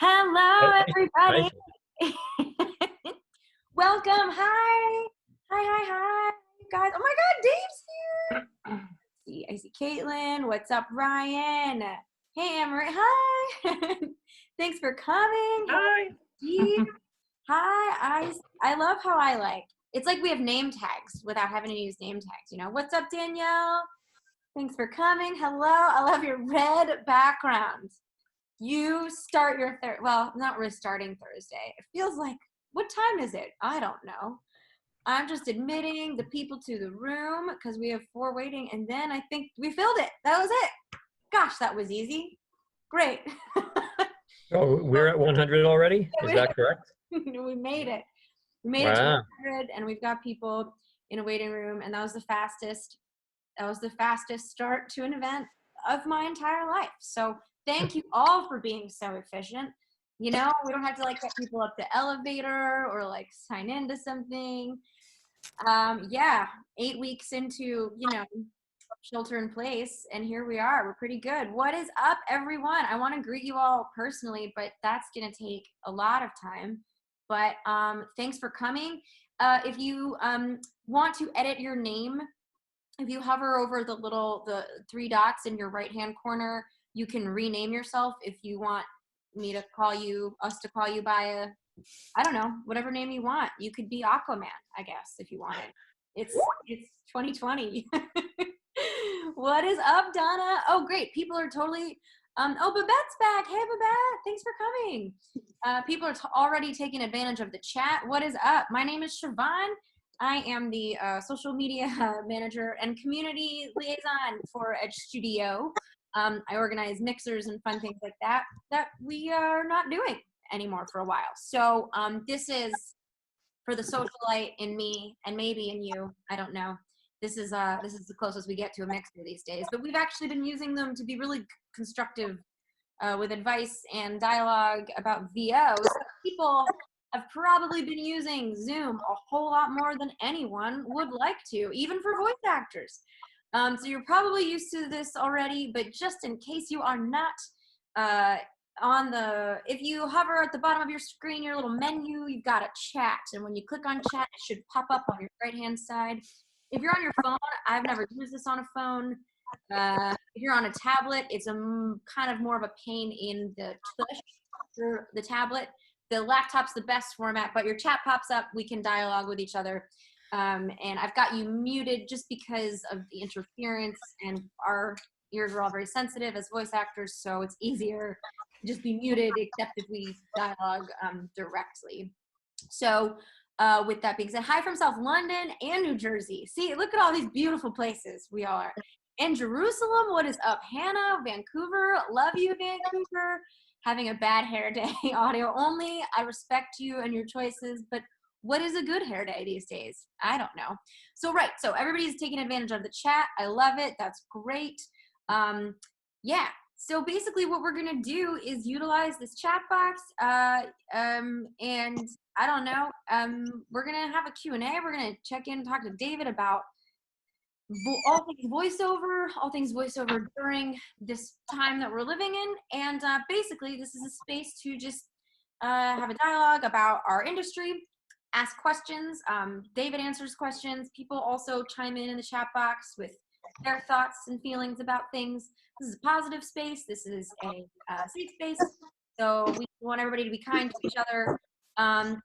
Hello, Hi. Hi. everybody. Welcome. Hi. Hi, you guys. Oh my God, Dave's here. I see Caitlin. What's up, Ryan? Hey, Emery. Hi. Thanks for coming. Hello, Hi. Steve. Hi. I love how it's like we have name tags without having to use name tags. What's up, Danielle? Thanks for coming. Hello. I love your red background. You start your well, not really starting Thursday. It feels like, what time is it? I don't know. I'm just admitting the people to the room because we have 4 waiting, and then I think we filled it. That was it. Gosh, that was easy. Great. Oh, we're at 100 already? Is that correct? We made it. We made it to Wow. 100, and we've got people in a waiting room, and that was the fastest. That was the fastest start to an event of my entire life. So thank you all for being so efficient. We don't have to get people up the elevator or sign into something. Yeah, 8 weeks into, shelter in place, and here we are. We're pretty good. What is up, everyone? I want to greet you all personally, but that's going to take a lot of time. But thanks for coming. If you want to edit your name, if you hover over the 3 dots in your right hand corner, you can rename yourself. If you want us to call you by I don't know, whatever name you want. You could be Aquaman, I guess, if you wanted. It's 2020. What is up, Donna? Oh, great. People are totally Babette's back. Hey, Babette, thanks for coming. People are already taking advantage of the chat. What is up? My name is Siobhan. I am the social media manager and community liaison for Edge Studio. I organize mixers and fun things like that we are not doing anymore for a while. So this is for the socialite in me and maybe in you. I don't know. This is the closest we get to a mixer these days. But we've actually been using them to be really constructive with advice and dialogue about VO. So people have probably been using Zoom a whole lot more than anyone would like to, even for voice actors. So you're probably used to this already, but just in case you are not, if you hover at the bottom of your screen, your little menu, you've got a chat. And when you click on chat, it should pop up on your right-hand side. If you're on your phone, I've never used this on a phone. If you're on a tablet, it's kind of more of a pain in the tush for the tablet. The laptop's the best format, but your chat pops up. We can dialogue with each other. And I've got you muted just because of the interference, and our ears are all very sensitive as voice actors, so it's easier to just be muted, except if we dialogue directly. So with that being said, hi from South London and New Jersey. See, look at all these beautiful places we are. And Jerusalem, what is up? Hannah, Vancouver, love you, Vancouver. Having a bad hair day, audio only. I respect you and your choices, but what is a good hair day these days? I don't know. So everybody's taking advantage of the chat. I love it. That's great. Yeah. So basically what we're going to do is utilize this chat box. And I don't know, we're going to have a Q&A. We're going to check in and talk to David about all things voiceover during this time that we're living in. And basically this is a space to just have a dialogue about our industry, ask questions. David answers questions. People also chime in the chat box with their thoughts and feelings about things. This is a positive space. This is a safe space. So we want everybody to be kind to each other.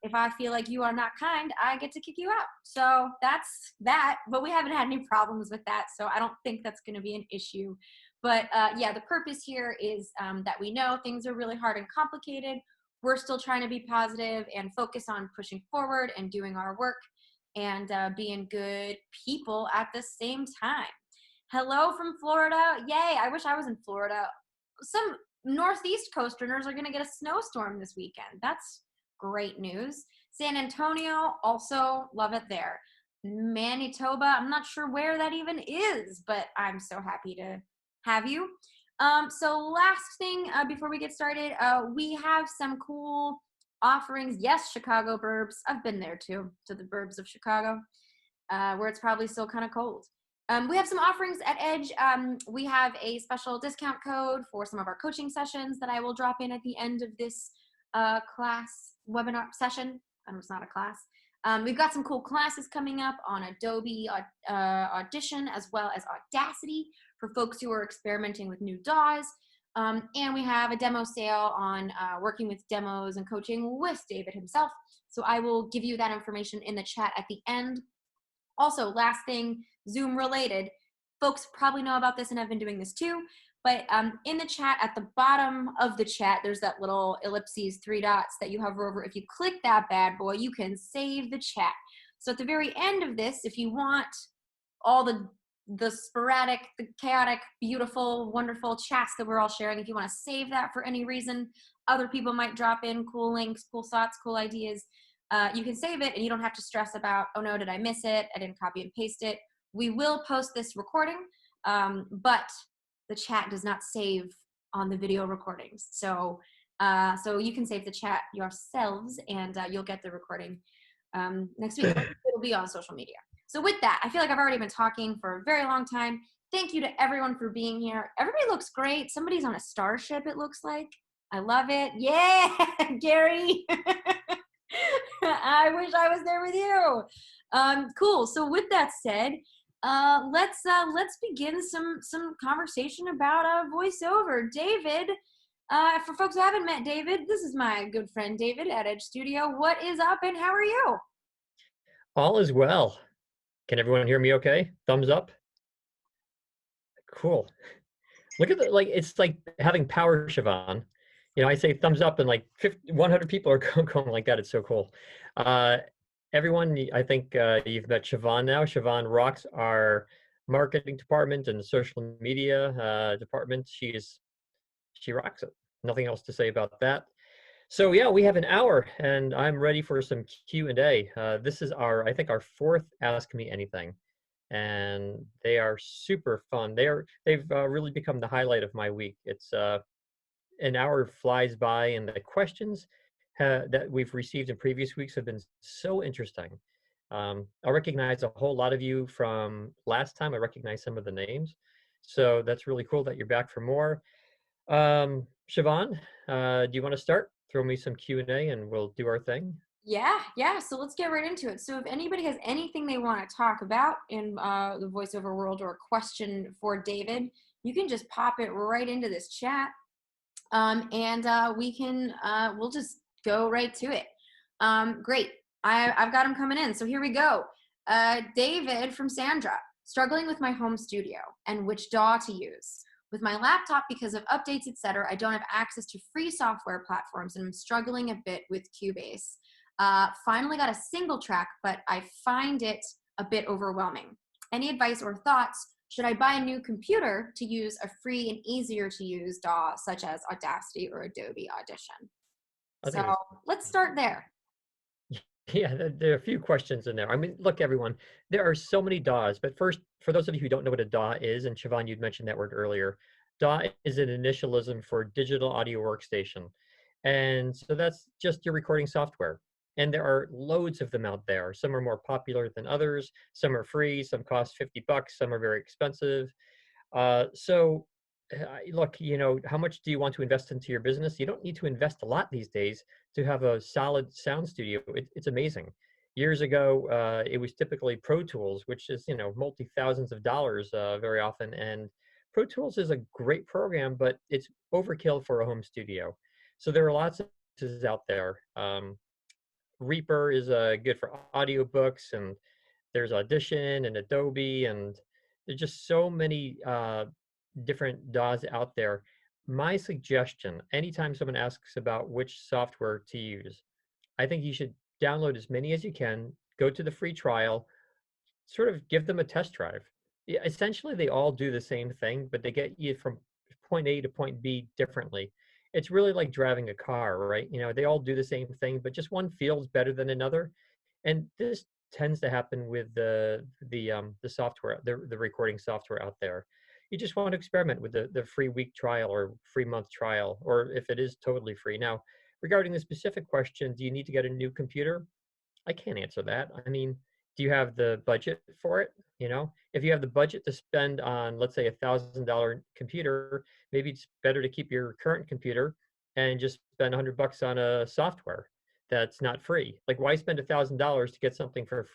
If I feel like you are not kind, I get to kick you out. So that's that. But we haven't had any problems with that. So I don't think that's going to be an issue. But yeah, the purpose here is that we know things are really hard and complicated. We're still trying to be positive and focus on pushing forward and doing our work and being good people at the same time. Hello from Florida. Yay, I wish I was in Florida. Some Northeast coasterners are going to get a snowstorm this weekend. That's great news. San Antonio, also love it there. Manitoba, I'm not sure where that even is, but I'm so happy to have you. So last thing before we get started, we have some cool offerings. Yes, Chicago burbs. I've been there too, to the burbs of Chicago, where it's probably still kind of cold. We have some offerings at Edge. We have a special discount code for some of our coaching sessions that I will drop in at the end of this class webinar session. It's not a class. We've got some cool classes coming up on Adobe Audition as well as Audacity for folks who are experimenting with new DAWs. And we have a demo sale on working with demos and coaching with David himself. So I will give you that information in the chat at the end. Also, last thing, Zoom related, folks probably know about this and have been doing this too, but in the chat, at the bottom of the chat, there's that little ellipses, 3 dots that you hover over. If you click that bad boy, you can save the chat. So at the very end of this, if you want all the sporadic, the chaotic, beautiful, wonderful chats that we're all sharing, if you want to save that for any reason, other people might drop in cool links, cool thoughts, cool ideas. You can save it and you don't have to stress about, oh no, did I miss it? I didn't copy and paste it. We will post this recording, but the chat does not save on the video recordings. So you can save the chat yourselves and you'll get the recording next week. It'll be on social media. So with that, I feel like I've already been talking for a very long time. Thank you to everyone for being here. Everybody looks great. Somebody's on a starship, it looks like. I love it. Yeah, Gary. I wish I was there with you. Cool. So with that said, let's begin some conversation about voiceover. David, for folks who haven't met David, this is my good friend David at Edge Studio. What is up and how are you? All is well. Can everyone hear me okay? Thumbs up? Cool. Look at it's like having power, Siobhan. You know, I say thumbs up and like 100 people are going like that. It's so cool. Everyone, I think you've met Siobhan now. Siobhan rocks our marketing department and social media department. She rocks it. Nothing else to say about that. So yeah, we have an hour and I'm ready for some Q&A. This is I think our 4th Ask Me Anything. And they are super fun. They've really become the highlight of my week. It's an hour flies by, and the questions that we've received in previous weeks have been so interesting. I recognize a whole lot of you from last time. I recognize some of the names, so that's really cool that you're back for more. Siobhan, do you want to start? Throw me some Q&A, and we'll do our thing. Yeah. So let's get right into it. So if anybody has anything they want to talk about in the voiceover world or a question for David, you can just pop it right into this chat, and we'll just go right to it. Great. I've got them coming in. So here we go. David from Sandra, struggling with my home studio and which DAW to use. With my laptop, because of updates, etc., I don't have access to free software platforms, and I'm struggling a bit with Cubase. Finally got a single track, but I find it a bit overwhelming. Any advice or thoughts? Should I buy a new computer to use a free and easier to use DAW, such as Audacity or Adobe Audition? So let's start there. Yeah, there are a few questions in there. I mean, look, everyone, there are so many DAWs, but first, for those of you who don't know what a DAW is, and Siobhan, you'd mentioned that word earlier, DAW is an initialism for digital audio workstation. And so that's just your recording software. And there are loads of them out there. Some are more popular than others. Some are free. Some cost $50. Some are very expensive. Look, you know, how much do you want to invest into your business? You don't need to invest a lot these days to have a solid sound studio. It's amazing. Years ago, it was typically Pro Tools, which is, you know, multi-thousands of dollars very often. And Pro Tools is a great program, but it's overkill for a home studio. So there are lots of pieces out there. Reaper is good for audiobooks, and there's Audition and Adobe, and there's just so many different DAWs out there. My suggestion, anytime someone asks about which software to use, I think you should download as many as you can, go to the free trial, sort of give them a test drive. Yeah, essentially, they all do the same thing, but they get you from point A to point B differently. It's really like driving a car, right? You know, they all do the same thing, but just one feels better than another. And this tends to happen with the software, the recording software out there. You just want to experiment with the free week trial or free month trial, or if it is totally free. Now, regarding the specific question, do you need to get a new computer? I can't answer that. I mean, do you have the budget for it? You know, if you have the budget to spend on, let's say, $1,000 computer, maybe it's better to keep your current computer and just spend $100 on a software that's not free. Like, why spend $1,000 to get something for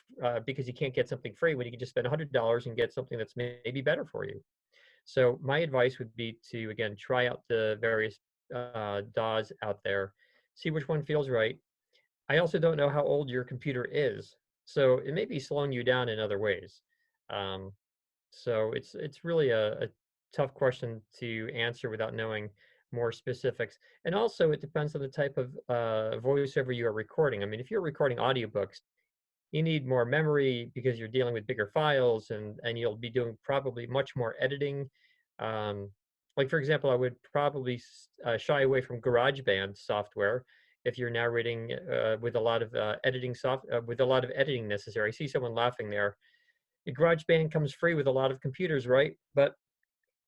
because you can't get something free when you can just spend $100 and get something that's maybe better for you? So my advice would be to, again, try out the various DAWs out there, see which one feels right. I also don't know how old your computer is, so it may be slowing you down in other ways. Um, so it's really a tough question to answer without knowing more specifics. And also, it depends on the type of voiceover you are recording. I mean, if you're recording audiobooks, you need more memory because you're dealing with bigger files, and you'll be doing probably much more editing. Um, like, for example, I would probably shy away from GarageBand software if you're narrating with a lot of with a lot of editing necessary. I see someone laughing there. The GarageBand comes free with a lot of computers, right? But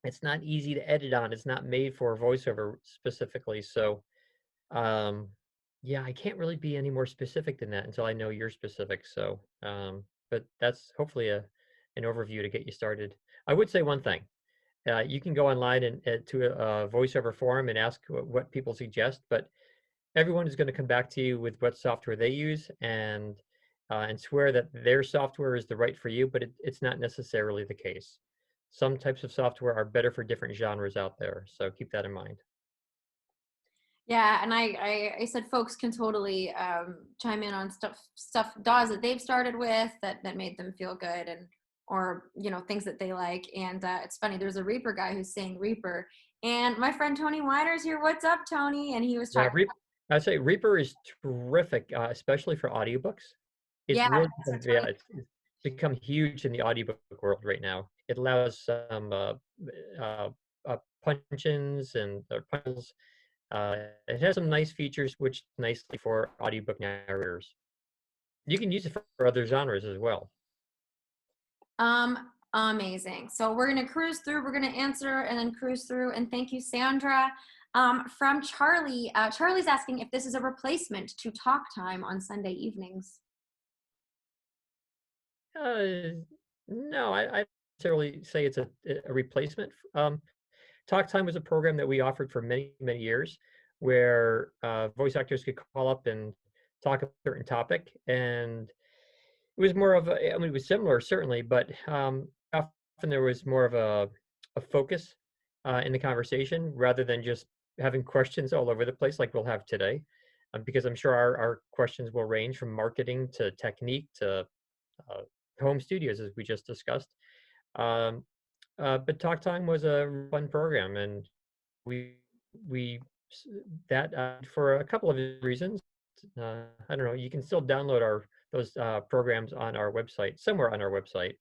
it's not easy to edit on. It's not made for voiceover specifically. So um, yeah, I can't really be any more specific than that until I know your specifics. So, but that's hopefully an overview to get you started. I would say one thing. You can go online and to a voiceover forum and ask what people suggest, but everyone is going to come back to you with what software they use and swear that their software is the right for you, but it's not necessarily the case. Some types of software are better for different genres out there, so keep that in mind. Yeah, and I said folks can totally chime in on stuff DAWs that they've started with that made them feel good, and or things that they like. And it's funny, there's a Reaper guy who's saying Reaper, and my friend Tony Weiner's here. What's up, Tony? And he was Yeah, talking. I'd say Reaper is terrific, especially for audiobooks. It's Yeah, really so become, yeah, Tony. it's become huge in the audiobook world right now. It allows some uh, punch-ins and puzzles. It has some nice features, which nicely for audiobook narrators. You can use it for other genres as well. Amazing. So we're gonna cruise through. We're gonna answer and then cruise through. And thank you, Sandra. From Charlie. Charlie's asking if this is a replacement to talk time on Sunday evenings. Uh, no, I necessarily say it's a replacement. Talk Time was a program that we offered for many, many years where voice actors could call up and talk about a certain topic. And it was more of a, I mean, it was similar, certainly, but often there was more of a focus in the conversation rather than just having questions all over the place like we'll have today. Because I'm sure our questions will range from marketing to technique to uh, home studios, as we just discussed. Um, but Talk Time was a fun program, and we we that for a couple of reasons. I don't know. You can still download our those programs on our website. Somewhere on our website,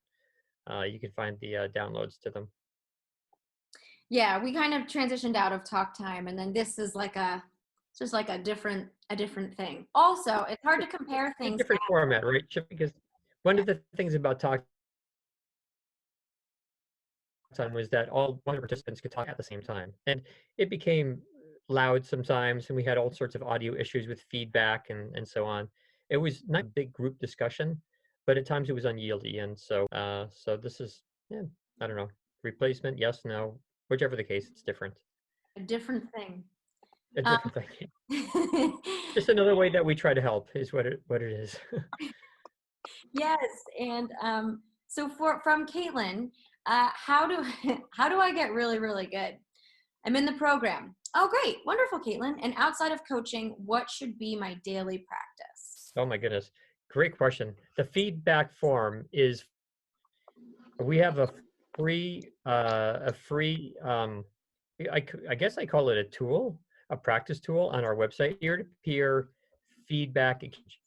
you can find the downloads to them. Yeah, we kind of transitioned out of talk time, and then this is like it's just like a different thing. Also, it's hard to compare A things. different format, right? Chip? Because one of the things about Talk Time was that all one of the participants could talk at the same time, and it became loud sometimes, and we had all sorts of audio issues with feedback and so on. It was not a big group discussion, but at times it was unyieldy, and so this is, yeah, I don't know, replacement, yes, no, whichever the case, it's different. A different thing. A Um, different thing. Just another way that we try to help is what it is. yes, and so from Caitlin, how do how do I get really really good? I'm in the program. Oh, great, wonderful, Caitlin. And outside of coaching, what should be my daily practice? Oh my goodness, great question. The feedback form is, we have a free I guess I call it a tool, a practice tool on our website, peer-to-peer feedback exchange.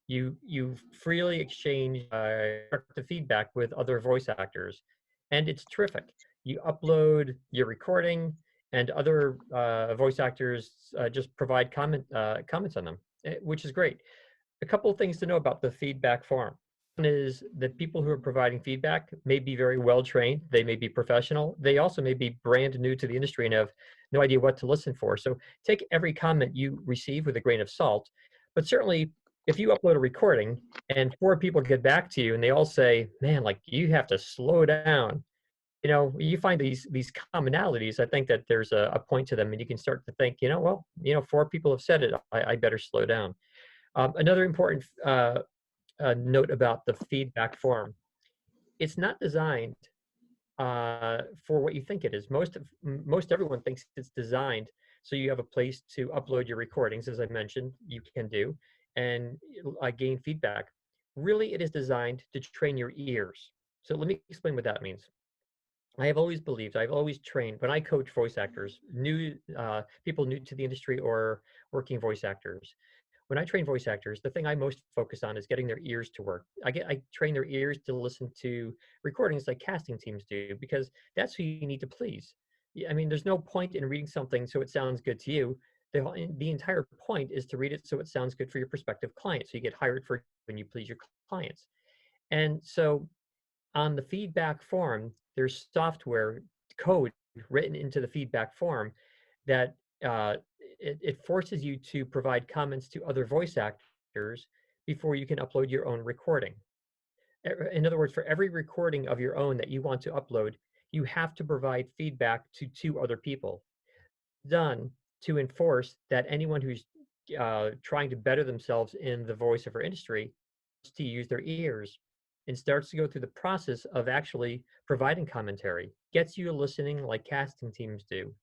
You freely exchange the feedback with other voice actors, and it's terrific. You upload your recording, and other voice actors just provide comments on them, which is great. A couple of things to know about the feedback form. One is that people who are providing feedback may be very well trained. They may be professional. They also may be brand new to the industry and have no idea what to listen for. So take every comment you receive with a grain of salt. But certainly, if you upload a recording and four people get back to you and they all say, "Man, like, you have to slow down," you find these commonalities. I think that there's a point to them, and you can start to think, well, four people have said it. I better slow down. Another important note about the feedback form: it's not designed for what you think it is. Most everyone thinks it's designed so you have a place to upload your recordings, as I mentioned, you can do, and gain feedback. Really, it is designed to train your ears. So let me explain what that means. I have always believed, I've always trained, when I coach voice actors, new people new to the industry or working voice actors. When I train voice actors, the thing I most focus on is getting their ears to work. I train their ears to listen to recordings like casting teams do, because that's who you need to please. I mean, there's no point in reading something so it sounds good to you. The entire point is to read it so it sounds good for your prospective clients. So you get hired for when you please your clients. And so on the feedback form, there's software code written into the feedback form that it forces you to provide comments to other voice actors before you can upload your own recording. In other words, for every recording of your own that you want to upload, you have to provide feedback to two other people. Done to enforce that anyone who's trying to better themselves in the voiceover industry to use their ears and starts to go through the process of actually providing commentary, gets you listening like casting teams do.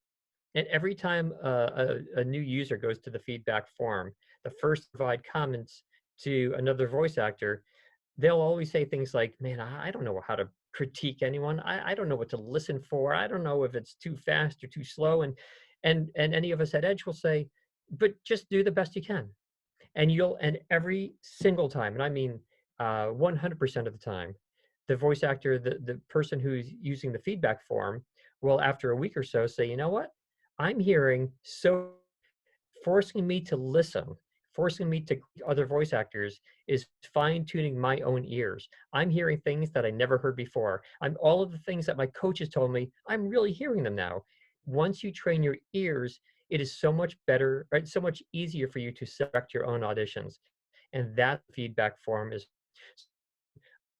And every time a new user goes to the feedback form, the first provide comments to another voice actor, they'll always say things like, "Man, I don't know how to critique anyone. I don't know what to listen for. I don't know if it's too fast or too slow." And any of us at Edge will say, "But just do the best you can." And every single time, and I mean 100% of the time, the voice actor, the person who's using the feedback form, will after a week or so say, "You know what? I'm hearing so forcing me to listen, forcing me to other voice actors is fine tuning my own ears. I'm hearing things that I never heard before. I'm all of the things that my coaches told me, I'm really hearing them now." Once you train your ears, it is so much better, right? So much easier for you to select your own auditions. And that feedback form is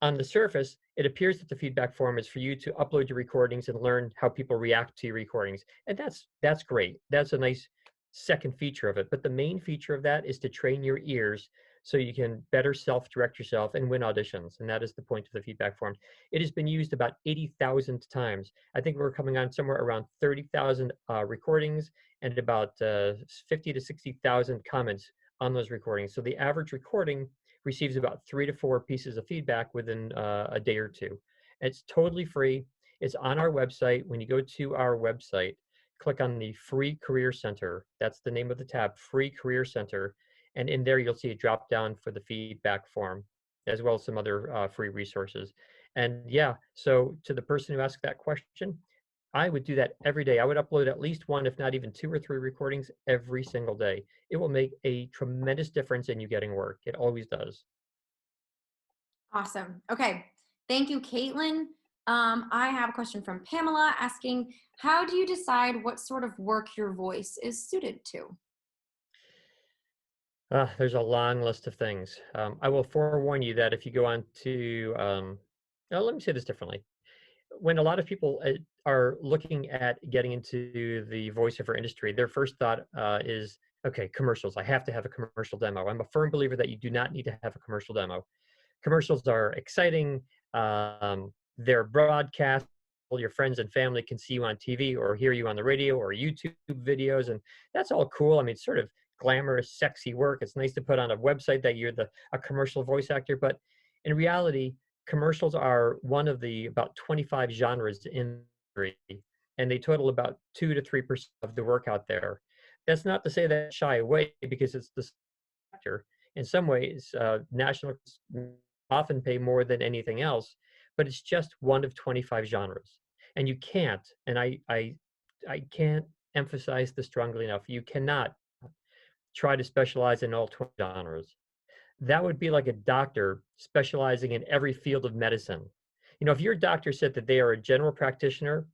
on the surface, it appears that the feedback form is for you to upload your recordings and learn how people react to your recordings. And that's great. That's a nice second feature of it. But the main feature of that is to train your ears so you can better self-direct yourself and win auditions. And that is the point of the feedback form. It has been used about 80,000 times. I think we're coming on somewhere around 30,000 recordings and about 50 to 60,000 comments on those recordings. So the average recording receives about 3 to 4 pieces of feedback within a day or two. It's totally free. It's on our website. When you go to our website, click on the Free Career Center. That's the name of the tab, Free Career Center. And in there, you'll see a drop down for the feedback form, as well as some other free resources. And yeah, so to the person who asked that question, I would do that every day. I would upload at least one, if not even 2 or 3 recordings every single day. It will make a tremendous difference in you getting work. It always does. Awesome. Okay. Thank you, Caitlin. I have a question from Pamela asking, how do you decide what sort of work your voice is suited to? There's a long list of things. I will forewarn you that if you go on to, let me say this differently. When a lot of people are looking at getting into the voiceover industry, their first thought is, okay, commercials. I have to have a commercial demo. I'm a firm believer that you do not need to have a commercial demo. Commercials are exciting. They're broadcast. All your friends and family can see you on TV or hear you on the radio or YouTube videos, and that's all cool. I mean, it's sort of glamorous, sexy work. It's nice to put on a website that you're a commercial voice actor, but in reality, commercials are one of the about 25 genres in the industry, and they total about 2 to 3% of the work out there. That's not to say that shy away, because it's the sector. In some ways, national often pay more than anything else, but it's just one of 25 genres. And you can't, and I can't emphasize this strongly enough, you cannot try to specialize in all 20 genres. That would be like a doctor specializing in every field of medicine. If your doctor said that they are a general practitioner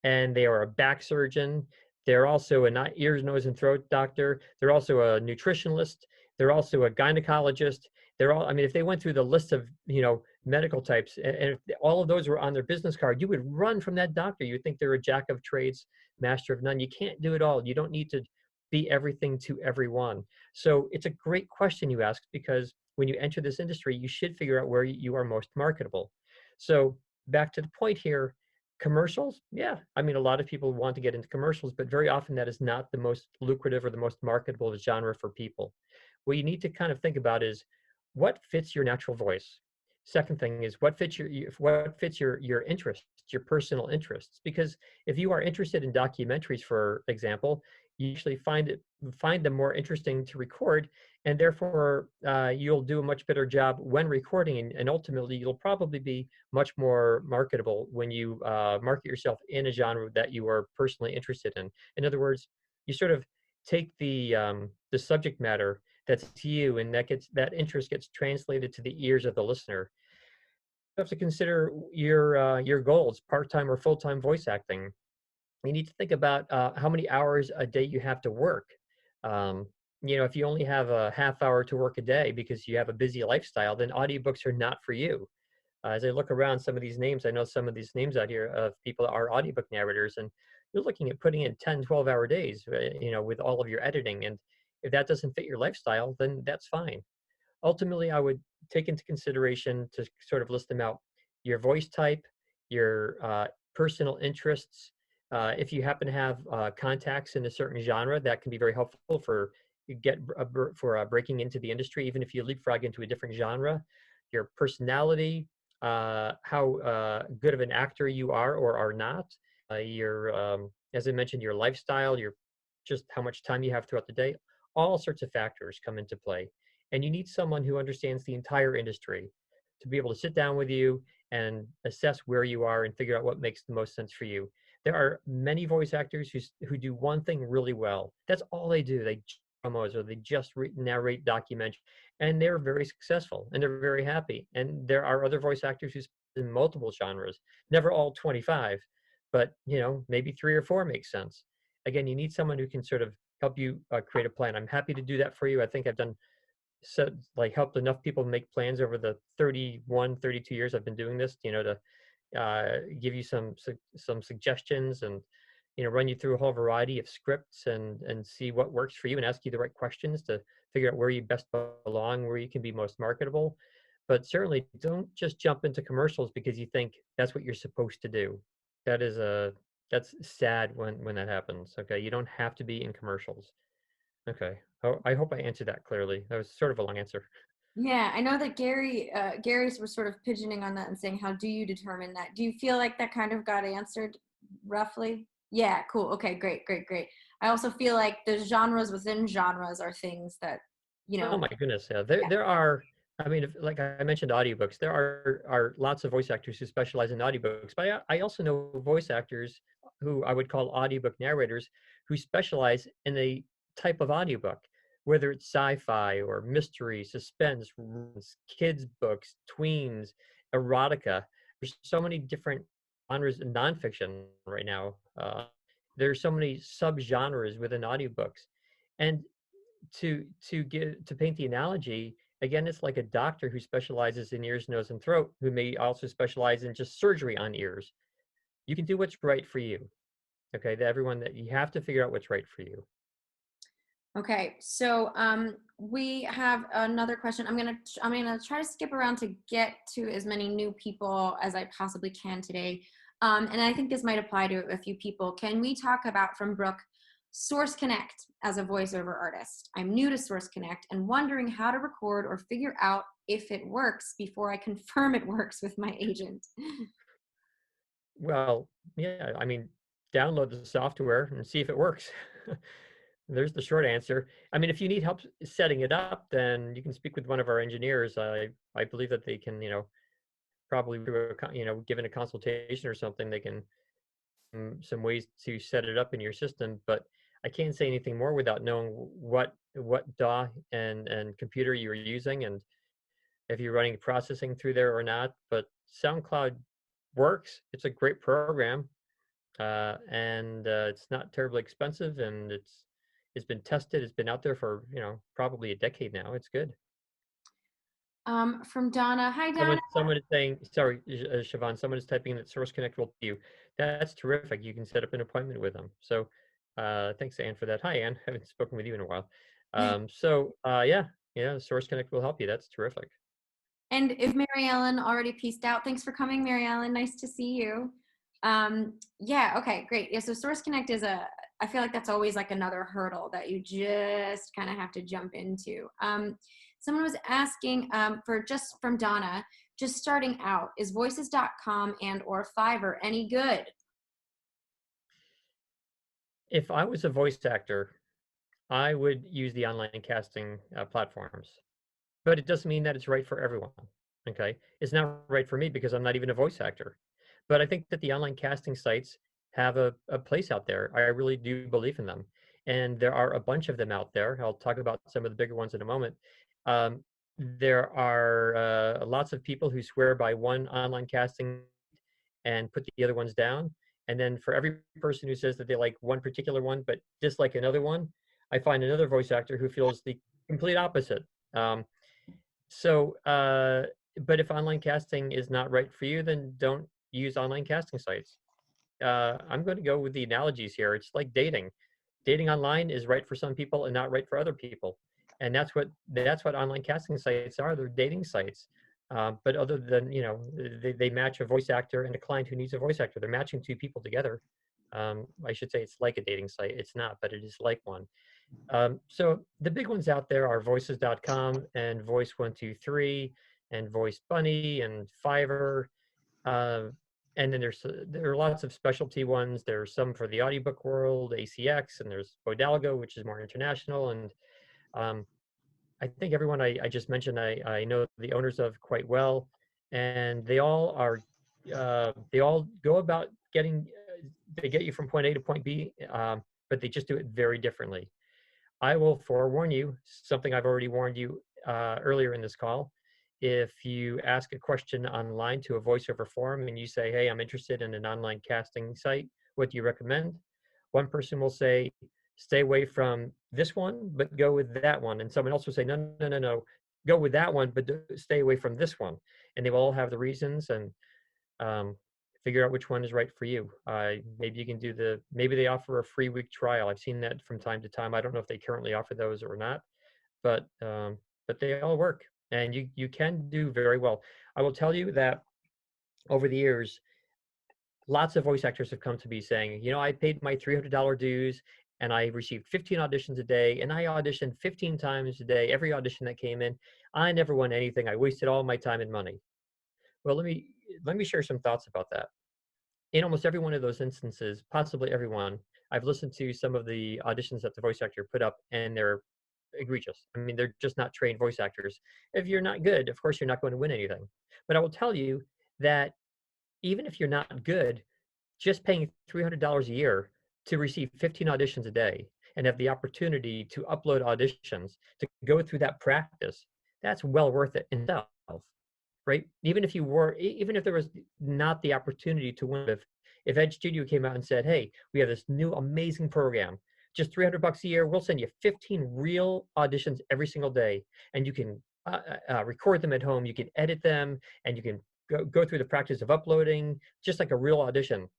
and they are a back surgeon They're also a ears, nose, and throat doctor. They're also a nutritionist. They're also a gynecologist. They're all, I mean, if they went through the list of, medical types, and if all of those were on their business card, you would run from that doctor. You would think they're a jack of trades, master of none. You can't do it all. You don't need to be everything to everyone. So it's a great question you ask, because when you enter this industry, you should figure out where you are most marketable. So back to the point here, commercials, yeah. I mean, a lot of people want to get into commercials, but very often that is not the most lucrative or the most marketable genre for people. What you need to kind of think about is what fits your natural voice. Second thing is what fits your interests, your personal interests. Because if you are interested in documentaries, for example, you actually find them more interesting to record, and therefore you'll do a much better job when recording, and ultimately you'll probably be much more marketable when you market yourself in a genre that you are personally interested in. In other words, you sort of take the subject matter that's to you, and that interest gets translated to the ears of the listener. You have to consider your goals, part-time or full-time voice acting. You need to think about how many hours a day you have to work. Um, if you only have a half hour to work a day because you have a busy lifestyle, then audiobooks are not for you. As I look around some of these names, I know some of these names out here of people that are audiobook narrators, and you're looking at putting in 10, 12-hour days, with all of your editing. And if that doesn't fit your lifestyle, then that's fine. Ultimately, I would take into consideration, to sort of list them out, your voice type, your personal interests. If you happen to have contacts in a certain genre, that can be very helpful for breaking into the industry, even if you leapfrog into a different genre. Your personality, how good of an actor you are or are not, as I mentioned, your lifestyle, your just how much time you have throughout the day. All sorts of factors come into play, and you need someone who understands the entire industry to be able to sit down with you and assess where you are and figure out what makes the most sense for you. There are many voice actors who do one thing really well. That's all they do. They promos, or they just narrate documentaries, and they're very successful and they're very happy. And there are other voice actors who in multiple genres, never all 25, but maybe 3 or 4 makes sense. Again, you need someone who can sort of help you create a plan. I'm happy to do that for you. I think I've done helped enough people make plans over the 31, 32 years I've been doing this, to give you some suggestions, and run you through a whole variety of scripts, and see what works for you, and ask you the right questions to figure out where you best belong, where you can be most marketable. But certainly don't just jump into commercials because you think that's what you're supposed to do. That's sad when that happens. Okay, you don't have to be in commercials. Okay. Oh, I hope I answered that clearly. That was sort of a long answer. Yeah, I know that Gary's was sort of pigeoning on that and saying, how do you determine that? Do you feel like that kind of got answered roughly? Yeah, cool. Okay, great, great, great. I also feel like the genres within genres are things that, you Oh know, my goodness, yeah. There are, I mean, like I mentioned audiobooks, there are lots of voice actors who specialize in audiobooks, but I also know voice actors who I would call audiobook narrators who specialize in a type of audiobook, whether it's sci-fi or mystery, suspense, kids books, tweens, erotica. There's so many different genres in nonfiction right now. There's so many subgenres within audiobooks. And to paint the analogy, again, it's like a doctor who specializes in ears, nose, and throat, who may also specialize in just surgery on ears. You can do what's right for you. Okay, that you have to figure out what's right for you. okay. So we have another question. I'm gonna try to skip around to get to as many new people as I possibly can today. And I think this might apply to a few people. Can we talk about, from Brooke, Source Connect as a voiceover artist? I'm new to Source Connect and wondering how to record or figure out if it works before I confirm it works with my agent. Well, yeah, I mean, download the software and see if it works. There's the short answer. I mean, if you need help setting it up, then you can speak with one of our engineers. I believe that they can, probably do given a consultation or something, they can some ways to set it up in your system. But I can't say anything more without knowing what DAW and computer you're using, and if you're running processing through there or not. But SoundCloud works. It's a great program. and it's not terribly expensive, and it's been tested. It's been out there for probably a decade now. It's good. From Donna. Hi, Donna. Someone is saying, sorry, Siobhan, someone is typing that Source Connect will you. That's terrific. You can set up an appointment with them. So thanks, Anne, for that. Hi, Anne. Haven't spoken with you in a while. Yeah, Source Connect will help you. That's terrific. And if Mary Ellen already pieced out, thanks for coming, Mary Ellen. Nice to see you. Yeah, okay, great. Yeah, so Source Connect I feel like that's always like another hurdle that you just kind of have to jump into. Someone was asking just from Donna, just starting out, is voices.com and or Fiverr any good? If I was a voice actor, I would use the online casting platforms. But it doesn't mean that it's right for everyone, okay? It's not right for me because I'm not even a voice actor. But I think that the online casting sites have a place out there. I really do believe in them. And there are a bunch of them out there. I'll talk about some of the bigger ones in a moment. There are lots of people who swear by one online casting and put the other ones down. And then for every person who says that they like one particular one but dislike another one, I find another voice actor who feels the complete opposite. Um, so, but if online casting is not right for you, then don't use online casting sites. I'm going to go with the analogies here. It's like dating. Dating online is right for some people and not right for other people, and that's what online casting sites are. They're dating sites. But other than they match a voice actor and a client who needs a voice actor. They're matching two people together. I should say it's like a dating site. It's not, but it is like one. So the big ones out there are voices.com and Voice123 and Voice Bunny and Fiverr. Uh, and then there are lots of specialty ones. There's some for the audiobook world, ACX, and there's Bodalgo, which is more international. And um, I think everyone I just mentioned, I know the owners of quite well, and they all go about they get you from point A to point B, but they just do it very differently. I will forewarn you, something I've already warned you earlier in this call. If you ask a question online to a voiceover forum and you say, hey, I'm interested in an online casting site, what do you recommend? One person will say, stay away from this one, but go with that one. And someone else will say, no, no, no, no, go with that one, but stay away from this one. And they will all have the reasons and um, figure out which one is right for you. Maybe you can maybe they offer a free week trial. I've seen that from time to time. I don't know if they currently offer those or not, but they all work, and you can do very well. I will tell you that over the years, lots of voice actors have come to me saying, I paid my $300 dues and I received 15 auditions a day and I auditioned 15 times a day, every audition that came in. I never won anything. I wasted all my time and money. Well, let me share some thoughts about that. In almost every one of those instances, possibly every one, I've listened to some of the auditions that the voice actor put up, and they're egregious. I mean, they're just not trained voice actors. If you're not good, of course, you're not going to win anything. But I will tell you that even if you're not good, just paying $300 a year to receive 15 auditions a day and have the opportunity to upload auditions, to go through that practice, that's well worth it in itself, right? Even if there was not the opportunity to win, if Edge Studio came out and said, hey, we have this new amazing program, just $300 a year, we'll send you 15 real auditions every single day, and you can record them at home, you can edit them, and you can go through the practice of uploading, just like a real audition.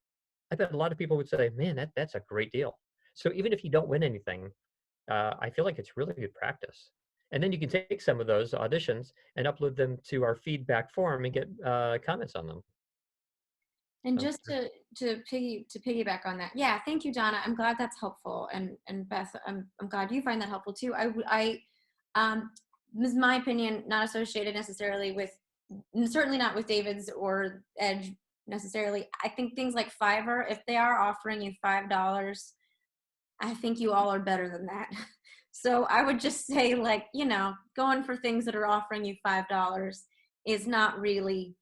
I bet a lot of people would say, man, that's a great deal. So even if you don't win anything, I feel like it's really good practice. And then you can take some of those auditions and upload them to our feedback form and get comments on them. And So just to piggyback on that, yeah, thank you, Donna. I'm glad that's helpful, and Beth, I'm glad you find that helpful too. This is my opinion, not associated necessarily with, certainly not with David's or Edge necessarily. I think things like Fiverr, if they are offering you $5, I think you all are better than that. So I would just say, like, going for things that are offering you $5 is not really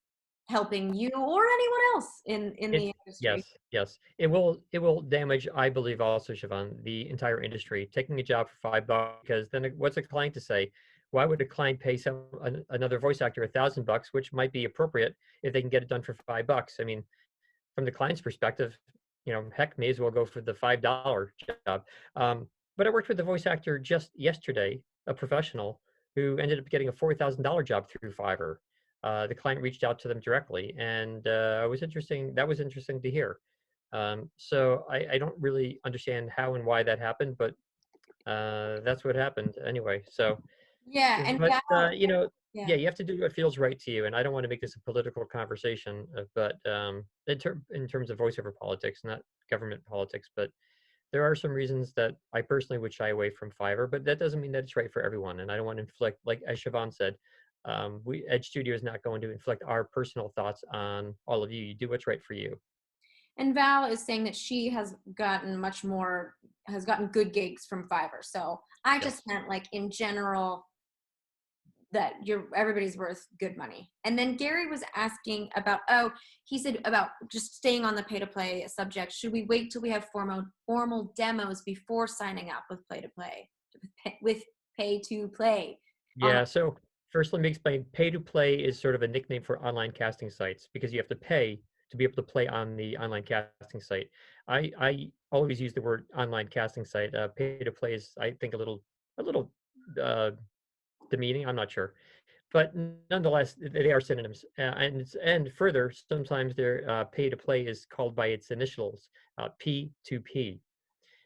helping you or anyone else in it the industry. yes. It will damage, I believe, also, Siobhan, the entire industry. Taking a job for $5, because then what's a client to say? Why would a client pay another voice actor $1,000, which might be appropriate if they can get it done for $5? I mean, from the client's perspective, heck, may as well go for the $5 job. But I worked with a voice actor just yesterday, a professional, who ended up getting a $4,000 job through Fiverr. The client reached out to them directly, and it was interesting. That was interesting to hear. So I don't really understand how and why that happened, but that's what happened anyway. So, Yeah, and but Val, yeah, yeah. you have to do what feels right to you. And I don't want to make this a political conversation, but in terms of voiceover politics, not government politics, but there are some reasons that I personally would shy away from Fiverr, but that doesn't mean that it's right for everyone. And I don't want to inflict, like as Siobhan said, Edge Studio is not going to inflict our personal thoughts on all of you. You do what's right for you. And Val is saying that she has gotten much more, has gotten good gigs from Fiverr. So I just Yes. meant like in general that everybody's worth good money. And then Gary was asking about, oh, he said about just staying on the pay to play subject. Should we wait till we have formal demos before signing up with with pay to play on? Yeah. So first, let me explain. Pay to play is sort of a nickname for online casting sites because you have to pay to be able to play on the online casting site. I always use the word online casting site. Pay to play is, I think, a little uh, demeaning. I'm not sure, but nonetheless, they are synonyms. And further, sometimes their pay to play is called by its initials, P2P.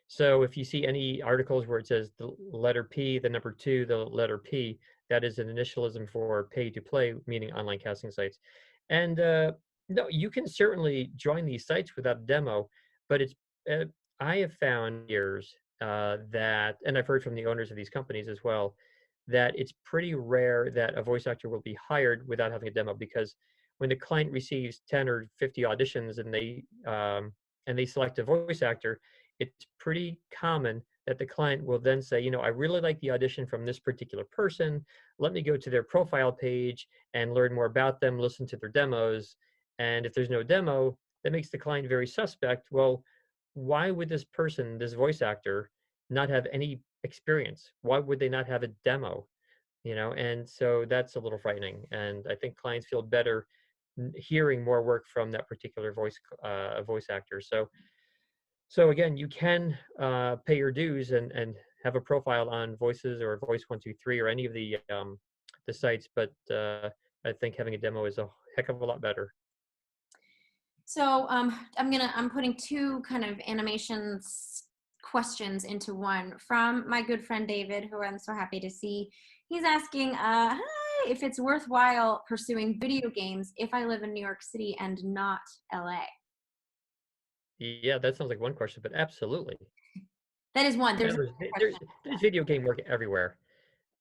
So if you see any articles where it says the letter P, the number two, the letter P, that is an initialism for pay to play, meaning online casting sites. And no, you can certainly join these sites without a demo, but uh, I have found years that, and I've heard from the owners of these companies as well, that it's pretty rare that a voice actor will be hired without having a demo because when the client receives 10 or 50 auditions and they select a voice actor, it's pretty common that the client will then say, I really like the audition from this particular person. Let me go to their profile page and learn more about them, listen to their demos. And if there's no demo, that makes the client very suspect. Well, why would this person, this voice actor, not have any experience? Why would they not have a demo? And so that's a little frightening. And I think clients feel better hearing more work from that particular voice actor. So again, you can pay your dues and have a profile on Voices or Voice 123 or any of the sites, but I think having a demo is a heck of a lot better. So I'm putting two kind of animations questions into one from my good friend David, who I'm so happy to see. He's asking, hi, if it's worthwhile pursuing video games if I live in New York City and not LA. Yeah, that sounds like one question, but absolutely. That is one. Yeah, There's another there's video game work everywhere.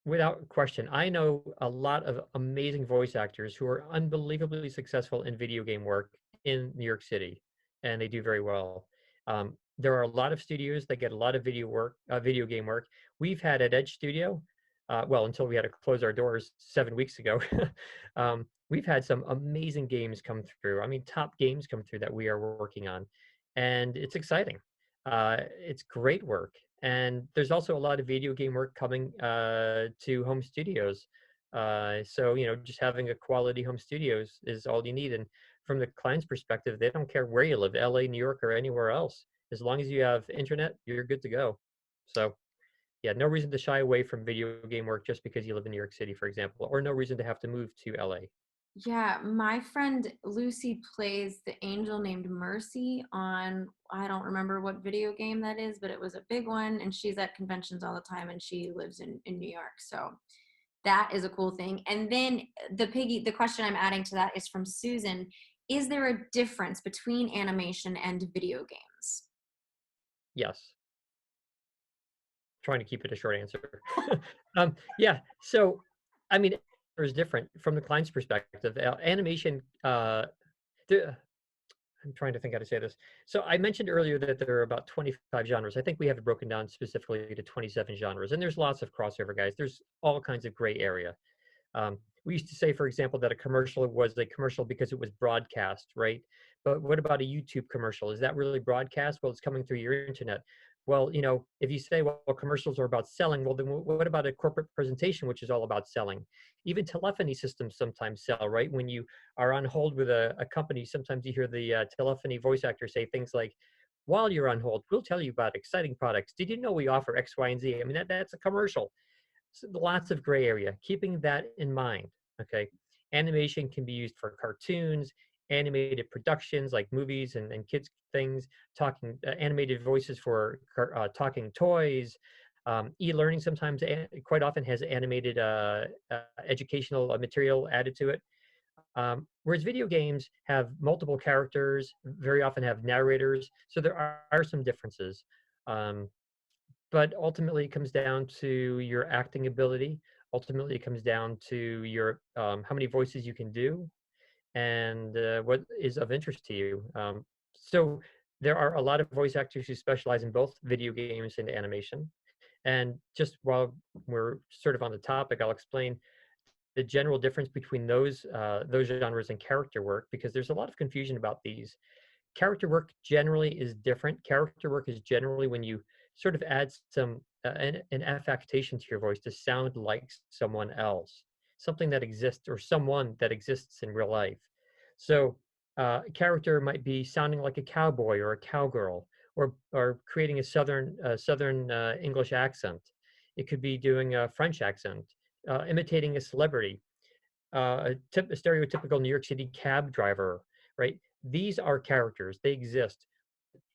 Without question, I know a lot of amazing voice actors who are unbelievably successful in video game work in New York City, and they do very well. There are a lot of studios that get a lot of video game work. We've had at Edge Studio, well, until we had to close our doors 7 weeks ago. We've had some amazing games come through. I mean, top games come through that we are working on, and it's exciting. It's great work. And there's also a lot of video game work coming to home studios. So, just having a quality home studios is all you need. And from the client's perspective, they don't care where you live, LA, New York, or anywhere else. As long as you have internet, you're good to go. So, yeah, no reason to shy away from video game work just because you live in New York City, for example, or no reason to have to move to LA. Yeah, my friend Lucy plays the angel named Mercy on, I don't remember what video game that is, but it was a big one. And she's at conventions all the time and she lives in New York. So that is a cool thing. And then the question I'm adding to that is from Susan. Is there a difference between animation and video games? Yes. Trying to keep it a short answer. Yeah. So, I mean, is different from the client's perspective. Animation, the, I'm trying to think how to say this. So I mentioned earlier that there are about 25 genres. I think we have it broken down specifically to 27 genres, and there's lots of crossover, guys. There's all kinds of gray area. We used to say, for example, that a commercial was a commercial because it was broadcast, right? But what about a YouTube commercial? Is that really broadcast? Well, it's coming through your internet. Well, if you say, well, commercials are about selling, well, then what about a corporate presentation, which is all about selling? Even telephony systems sometimes sell, right? When you are on hold with a company, sometimes you hear the telephony voice actor say things like, While you're on hold, we'll tell you about exciting products. Did you know we offer X, Y, and Z? I mean, that's a commercial. So lots of gray area, keeping that in mind. Okay. Animation can be used for cartoons, animated productions like movies and kids things, talking animated voices for talking toys. E-learning sometimes quite often has animated educational material added to it. Whereas video games have multiple characters, very often have narrators, so there are some differences. Um, but ultimately, it comes down to your acting ability. Ultimately, it comes down to your how many voices you can do, and what is of interest to you. So there are a lot of voice actors who specialize in both video games and animation. And just while we're sort of on the topic, I'll explain the general difference between those genres and character work, because there's a lot of confusion about these. Character work generally is different. Character work is generally when you sort of add some an affectation to your voice to sound like someone else, something that exists or someone that exists in real life. So a character might be sounding like a cowboy or a cowgirl, or creating a southern English accent. It could be doing a French accent, imitating a celebrity, a stereotypical New York City cab driver, right? These are characters, they exist.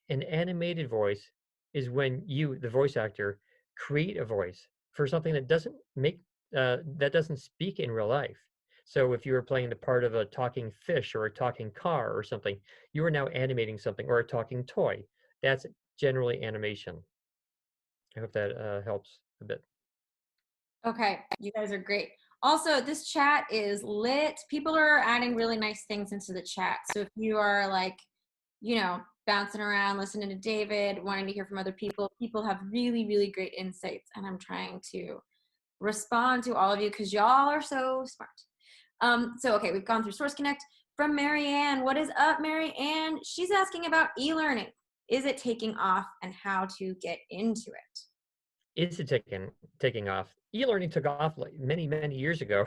An animated voice is when you, the voice actor, create a voice for something that doesn't speak in real life. So if you were playing the part of a talking fish or a talking car or something, you are now animating something, or a talking toy. That's generally animation. I hope that helps a bit. Okay, you guys are great. Also, this chat is lit. People are adding really nice things into the chat. So if you are like, bouncing around, listening to David, wanting to hear from other people, people have really, really great insights. And I'm trying to respond to all of you because y'all are so smart. So okay, we've gone through Source Connect. From Marianne, what is up, Marianne? She's asking about e-learning. Is it taking off and how to get into it? Is it taking off? E-learning took off like many years ago.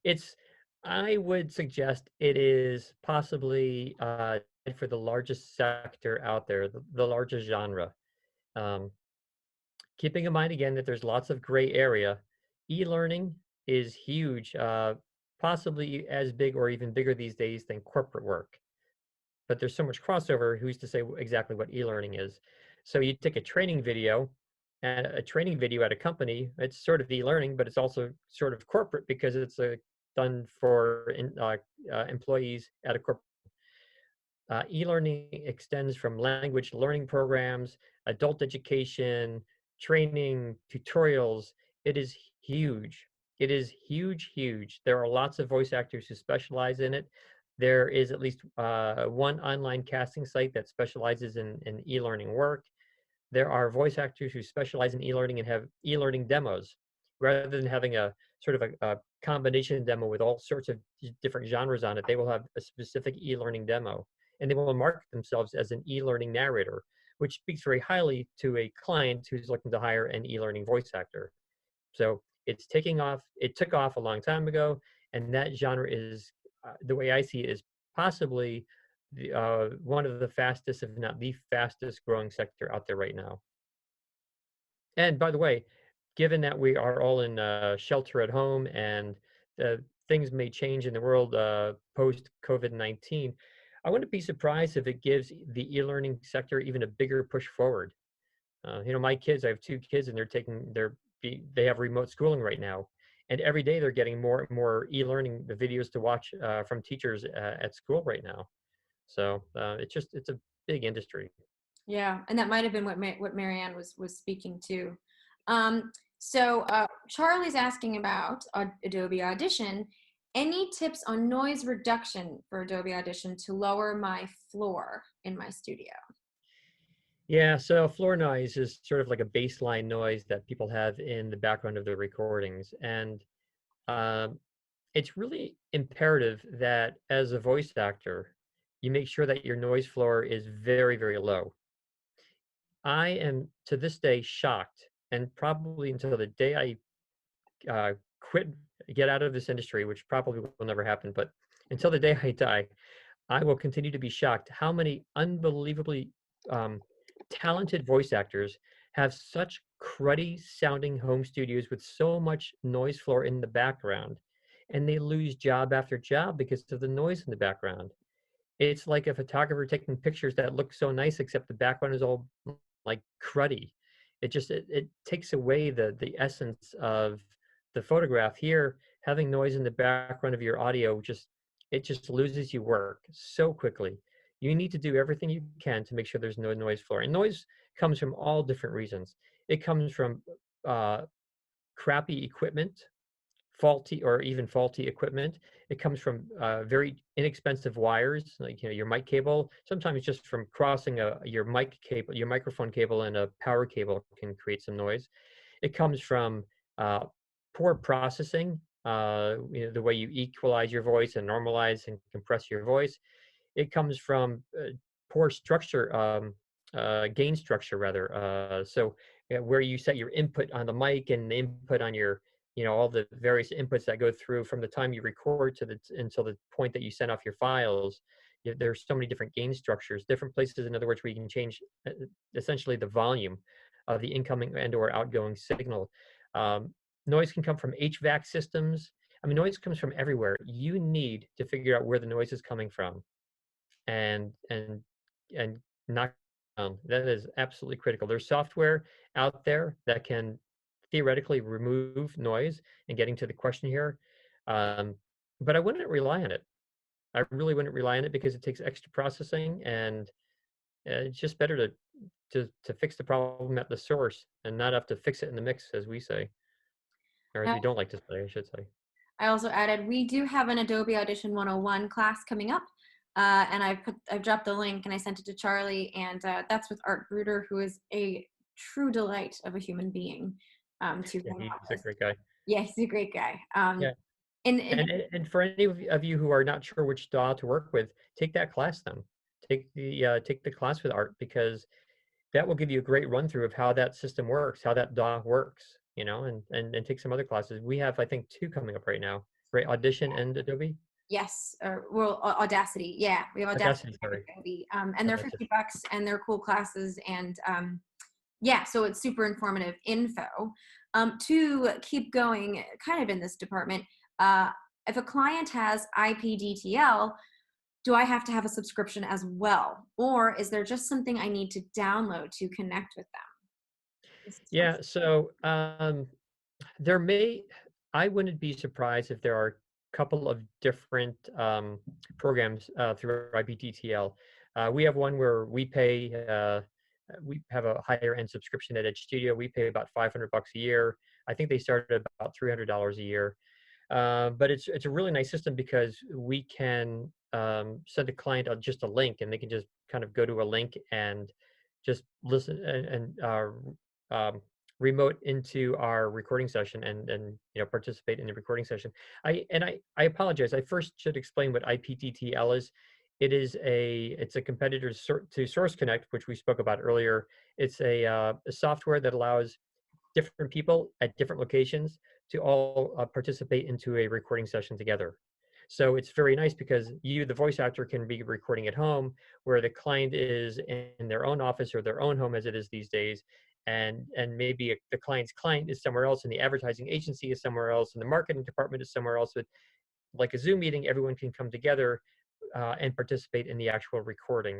It's I would suggest it is possibly for the largest sector out there, the largest genre. Um, Keeping in mind again that there's lots of gray area, e-learning is huge, possibly as big or even bigger these days than corporate work. But there's so much crossover, who's to say exactly what e-learning is? So you take a training video, and a training video at a company, it's sort of e-learning, but it's also sort of corporate because it's done for employees at a corporate. E-learning extends from language learning programs, adult education, training, tutorials. It is huge. It is huge, huge. There are lots of voice actors who specialize in it. There is at least one online casting site that specializes in e-learning work. There are voice actors who specialize in e-learning and have e-learning demos. Rather than having a sort of a combination demo with all sorts of different genres on it, they will have a specific e-learning demo, and they will market themselves as an e-learning narrator, which speaks very highly to a client who's looking to hire an e-learning voice actor. So it's taking off. It took off a long time ago, and that genre is, the way I see it, is possibly one of the fastest, if not the fastest growing sector out there right now. And by the way, given that we are all in shelter at home, and things may change in the world post COVID-19, I wouldn't be surprised if it gives the e-learning sector even a bigger push forward. My kids, I have two kids, and they have remote schooling right now, and every day they're getting more and more e-learning videos to watch from teachers at school right now. So it's a big industry. Yeah, and that might have been what Marianne was speaking to. Charlie's asking about Adobe Audition. Any tips on noise reduction for Adobe Audition to lower my floor in my studio? Yeah, so floor noise is sort of like a baseline noise that people have in the background of their recordings. And um, it's really imperative that as a voice actor, you make sure that your noise floor is very low. I am to this day shocked, and probably until the day I quit, get out of this industry, which probably will never happen, but until the day I die, I will continue to be shocked how many unbelievably um, talented voice actors have such cruddy sounding home studios with so much noise floor in the background, and they lose job after job because of the noise in the background. It's like a photographer taking pictures that look so nice, except the background is all like cruddy. It takes away the essence of the photograph. Here, having noise in the background of your audio just loses you work so quickly. You need to do everything you can to make sure there's no noise floor. And noise comes from all different reasons. It comes from uh, crappy equipment, faulty equipment. It comes from very inexpensive wires, like your mic cable. Sometimes just from crossing your mic cable, your microphone cable, and a power cable can create some noise. It comes from uh, poor processing, the way you equalize your voice and normalize and compress your voice. It comes from poor structure, gain structure rather. So where you set your input on the mic and the input on your, all the various inputs that go through from the time you record to until the point that you send off your files. There's so many different gain structures, different places, in other words, where you can change essentially the volume of the incoming and or outgoing signal. Um, Noise can come from HVAC systems. I mean, noise comes from everywhere. You need to figure out where the noise is coming from and and and knock it down. That is absolutely critical. There's software out there that can theoretically remove noise and getting to the question here. Um, but I wouldn't rely on it. I really wouldn't rely on it because it takes extra processing, and it's just better to fix the problem at the source and not have to fix it in the mix, as we say, or as I we don't like to say, I should say. I also added, we do have an Adobe Audition 101 class coming up. And I've dropped the link and I sent it to Charlie, and that's with Art Bruder, who is a true delight of a human being to Yeah, hang he's out a with. great guy. Yeah, he's a great guy. Yeah. And And for any of you who are not sure which DAW to work with, take that class then. Take the class with Art, because that will give you a great run through of how that system works, how that DAW works, and take some other classes. We have, I think, two coming up right now, right? Audition and Adobe. yes, or well, Audacity. Yeah, we have Audacity Audacity, and sorry. Adobe, and they're Audacity. $50 and they're cool classes, and yeah, so it's super informative info. To keep going, kind of in this department, uh, if a client has IPDTL, do I have to have a subscription as well, or is there just something I need to download to connect with them? This is from Yeah, so there may I wouldn't be surprised if there are a couple of different programs through IPTTL. We have one where we have a higher end subscription at Edge Studio. We pay about $500 a year. I think they start at about $300 a year. But it's a really nice system because we can send a client just a link, and they can just kind of go to a link and just listen and remote into our recording session and participate in the recording session. I apologize. I first should explain what IPTTL is. It's a competitor to Source Connect, which we spoke about earlier. It's a software that allows different people at different locations to all participate into a recording session together. So it's very nice because you, the voice actor, can be recording at home, where the client is in their own office or their own home, as it is these days, and maybe the client's client is somewhere else, and the advertising agency is somewhere else, and the marketing department is somewhere else. But like a Zoom meeting, everyone can come together and participate in the actual recording.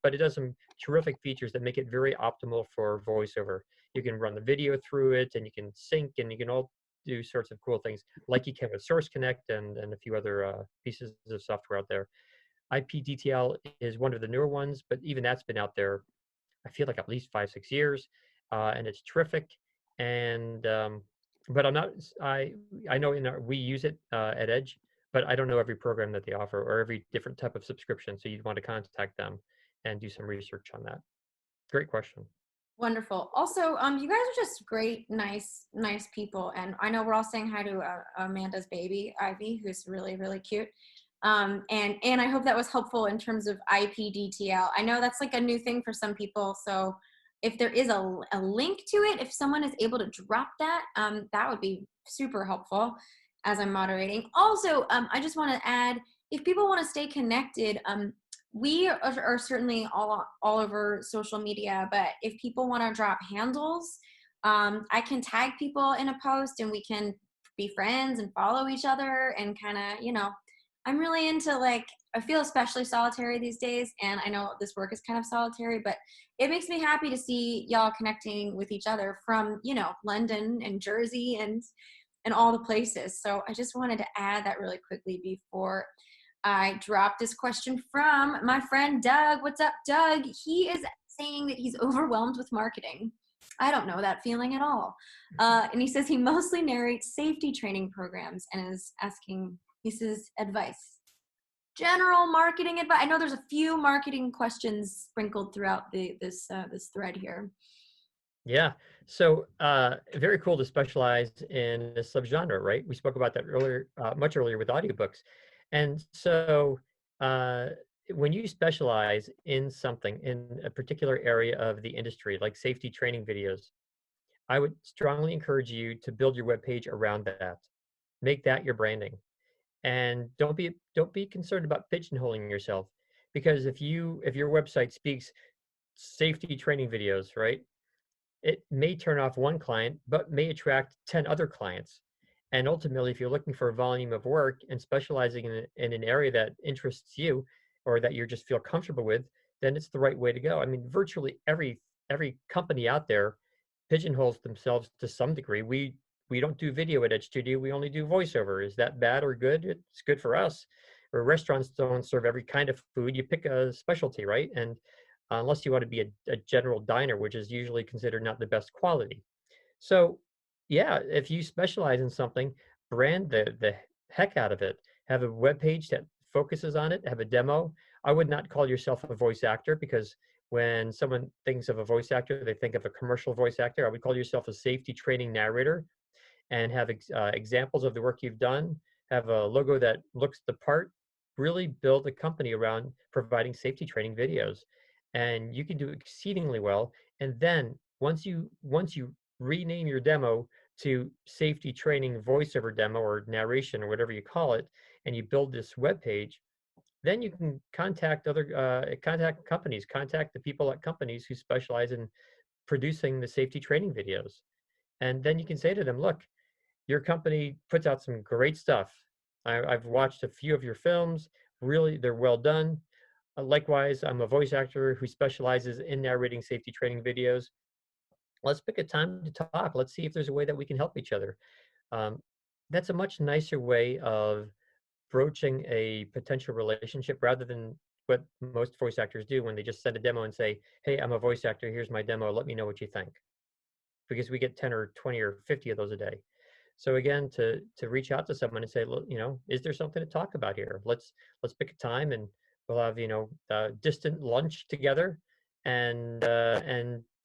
But it does some terrific features that make it very optimal for voiceover. You can run the video through it, and you can sync, and you can all do sorts of cool things like you can with Source Connect and a few other pieces of software out there. IPDTL is one of the newer ones, but even that's been out there, I feel like at least 5, 6 years, and it's terrific. And but I'm not. I know we use it at Edge, but I don't know every program that they offer or every different type of subscription. So you'd want to contact them and do some research on that. Great question. Wonderful. Also, you guys are just great, nice people, and I know we're all saying hi to Amanda's baby, Ivy, who's really, really cute. And I hope that was helpful in terms of IPDTL. I know that's like a new thing for some people, so if there is a link to it, if someone is able to drop that, that would be super helpful as I'm moderating. Also, I just want to add, if people want to stay connected, We are certainly all over social media, but if people want to drop handles, I can tag people in a post and we can be friends and follow each other and kind of, I'm really into like, I feel especially solitary these days, and I know this work is kind of solitary, but it makes me happy to see y'all connecting with each other from, London and Jersey and all the places. So I just wanted to add that really quickly before I dropped this question from my friend Doug. What's up, Doug? He is saying that he's overwhelmed with marketing. I don't know that feeling at all. And he says he mostly narrates safety training programs and is asking, he says, advice. General marketing advice. I know there's a few marketing questions sprinkled throughout this thread here. Yeah. So very cool to specialize in a subgenre, right? We spoke about that earlier, much earlier with audiobooks. And so uh, when you specialize in something in a particular area of the industry, like safety training videos, I would strongly encourage you to build your webpage around that. Make that your branding. And don't be concerned about pigeonholing yourself, because if your website speaks safety training videos, right? It may turn off one client, but may attract 10 other clients. And ultimately, if you're looking for a volume of work and specializing in an area that interests you or that you just feel comfortable with, then it's the right way to go. I mean, virtually every company out there pigeonholes themselves to some degree. We don't do video at Edge Studio. We only do voiceover. Is that bad or good? It's good for us. Or restaurants don't serve every kind of food. You pick a specialty, right? And unless you want to be a general diner, which is usually considered not the best quality. So, yeah, if you specialize in something, brand the heck out of it. Have a web page that focuses on it. Have a demo. I would not call yourself a voice actor, because when someone thinks of a voice actor, they think of a commercial voice actor. I would call yourself a safety training narrator, and have examples of the work you've done, have a logo that looks the part, really build a company around providing safety training videos. And you can do exceedingly well. And then once you rename your demo to safety training voiceover demo or narration or whatever you call it, and you build this web page, then you can contact companies, contact the people at companies who specialize in producing the safety training videos. And then you can say to them, look, your company puts out some great stuff. I've watched a few of your films. Really, they're well done. Likewise, I'm a voice actor who specializes in narrating safety training videos. Let's pick a time to talk. Let's see if there's a way that we can help each other. Um, that's a much nicer way of broaching a potential relationship, rather than what most voice actors do when they just send a demo and say, hey, I'm a voice actor. Here's my demo. Let me know what you think. Because we get 10 or 20 or 50 of those a day. So again, to reach out to someone and say, look, is there something to talk about here? Let's pick a time, and we'll have a distant lunch together, and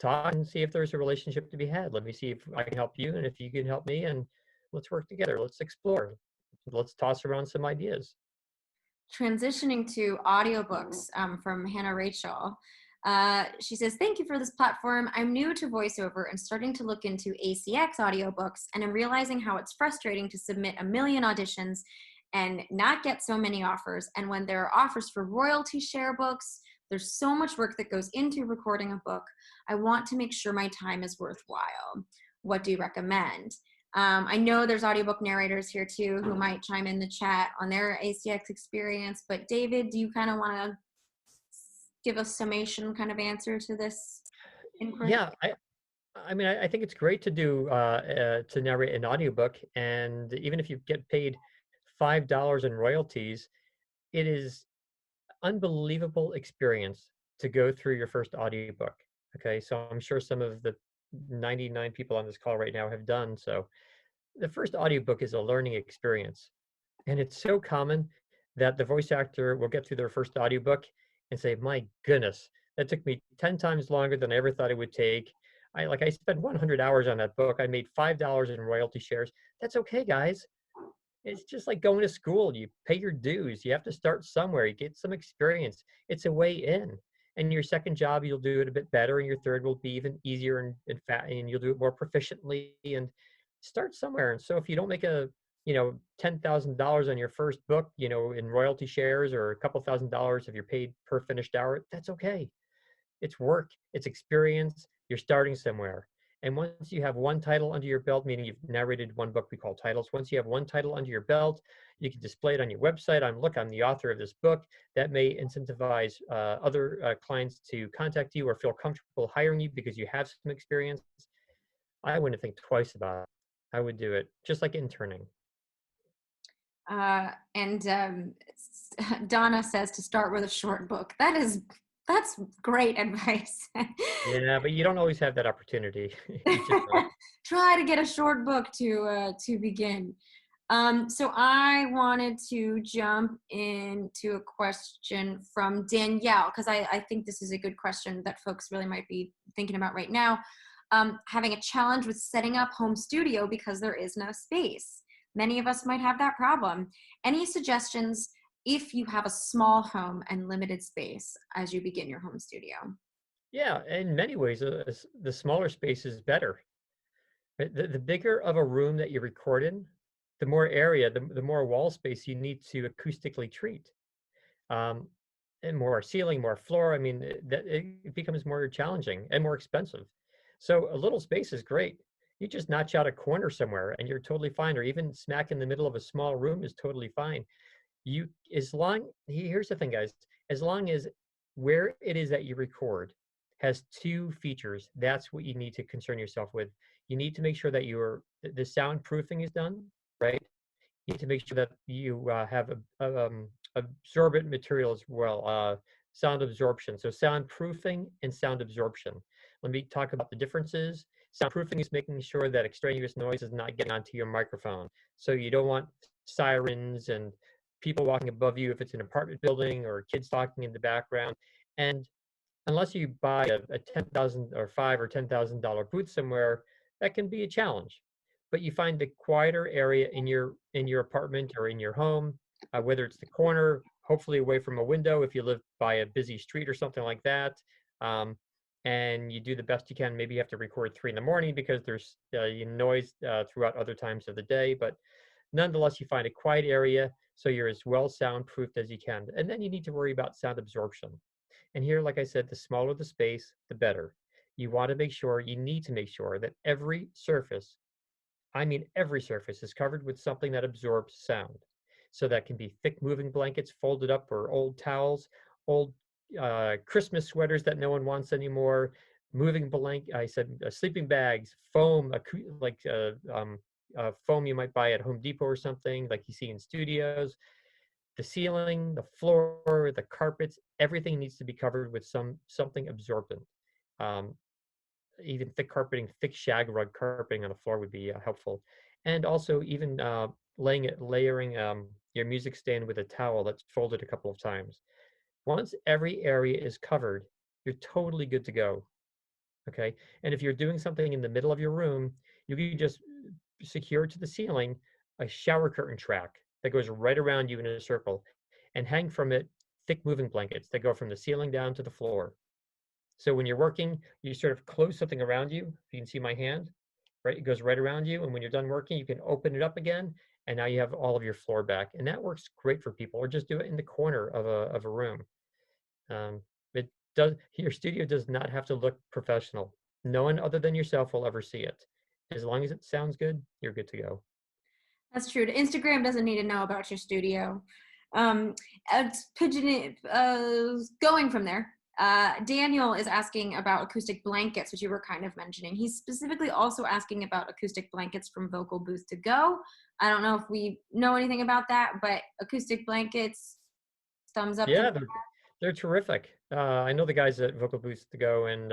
talk and see if there's a relationship to be had. Let me see if I can help you, and if you can help me, and let's work together. Let's explore. Let's toss around some ideas. Transitioning to audiobooks from Hannah Rachel. She says, thank you for this platform. I'm new to voiceover and starting to look into ACX audiobooks, and I'm realizing how it's frustrating to submit a million auditions and not get so many offers. And when there are offers for royalty share books, there's so much work that goes into recording a book. I want to make sure my time is worthwhile. What do you recommend? I know there's audiobook narrators here too who might chime in the chat on their ACX experience, but David, do you kind of want to give a summation kind of answer to this inquiry? Yeah, I mean, I think it's great to do to narrate an audiobook, and even if you get paid $5 in royalties, it is unbelievable experience to go through your first audiobook. Okay, so I'm sure some of the 99 people on this call right now have done so. The first audiobook is a learning experience, and it's so common that the voice actor will get through their first audiobook and say, my goodness, that took me 10 times longer than I ever thought it would take. I spent 100 hours on that book. I made $5 in royalty shares. That's okay, guys. It's just like going to school. You pay your dues. You have to start somewhere. You get some experience. It's a way in. And your second job, you'll do it a bit better, and your third will be even easier, and you'll do it more proficiently. And start somewhere. And so if you don't make a $10,000 on your first book, in royalty shares, or a couple $1,000 if you're paid per finished hour, that's okay. It's work, it's experience, you're starting somewhere. And once you have one title under your belt, meaning you've narrated one book we call titles, once you have one title under your belt, you can display it on your website. Look, I'm the author of this book. That may incentivize other clients to contact you or feel comfortable hiring you because you have some experience. I wouldn't think twice about it. I would do it just like interning. And Donna says to start with a short book. That's great advice. Yeah, but you don't always have that opportunity. You just don't. Try to get a short book to begin. So I wanted to jump into a question from Danielle, because I think this is a good question that folks really might be thinking about right now. Having a challenge with setting up home studio because there is no space. Many of us might have that problem. Any suggestions if you have a small home and limited space as you begin your home studio? Yeah, in many ways, the smaller space is better. Right? The bigger of a room that you record in, the more area, the more wall space you need to acoustically treat. Um, and more ceiling, more floor. I mean, it becomes more challenging and more expensive. So a little space is great. You just notch out a corner somewhere and you're totally fine, or even smack in the middle of a small room is totally fine. Here's the thing, guys, as long as where it is that you record has two features, that's what you need to concern yourself with. You need to make sure that the soundproofing is done, right? You need to make sure that you have absorbent material as well, sound absorption. So soundproofing and sound absorption. Let me talk about the differences. Soundproofing is making sure that extraneous noise is not getting onto your microphone. So you don't want sirens and people walking above you if it's an apartment building, or kids talking in the background. And unless you buy a 10,000 or $5,000 or $10,000 booth somewhere, that can be a challenge. But you find the quieter area in your apartment or in your home, whether it's the corner, hopefully away from a window if you live by a busy street or something like that. Um, and you do the best you can. Maybe you have to record 3 in the morning because there's noise throughout other times of the day. But nonetheless, you find a quiet area so you're as well soundproofed as you can. And then you need to worry about sound absorption. And here, like I said, the smaller the space, the better. You need to make sure that every surface, I mean every surface, is covered with something that absorbs sound. So that can be thick moving blankets folded up, or old towels, old Christmas sweaters that no one wants anymore, sleeping bags, foam, foam you might buy at Home Depot or something like you see in studios. The ceiling, the floor, the carpets, everything needs to be covered with something absorbent. Um, Even thick carpeting, thick shag rug carpeting on the floor would be helpful. And also even layering your music stand with a towel that's folded a couple of times. Once every area is covered, you're totally good to go. Okay. And if you're doing something in the middle of your room, you can just secure to the ceiling a shower curtain track that goes right around you in a circle, and hang from it thick moving blankets that go from the ceiling down to the floor. So when you're working, you sort of close something around you. If you can see my hand, right? It goes right around you. And when you're done working, you can open it up again. And now you have all of your floor back. And that works great for people. Or just do it in the corner of a room. Um, your studio does not have to look professional. No one other than yourself will ever see it. As long as it sounds good, you're good to go. That's true. Instagram doesn't need to know about your studio. Going from there, Daniel is asking about acoustic blankets, which you were kind of mentioning. He's specifically also asking about acoustic blankets from Vocal Booth to Go. I don't know if we know anything about that, but acoustic blankets, thumbs up. Yeah, they're terrific. I know the guys at Vocal Boost to Go, and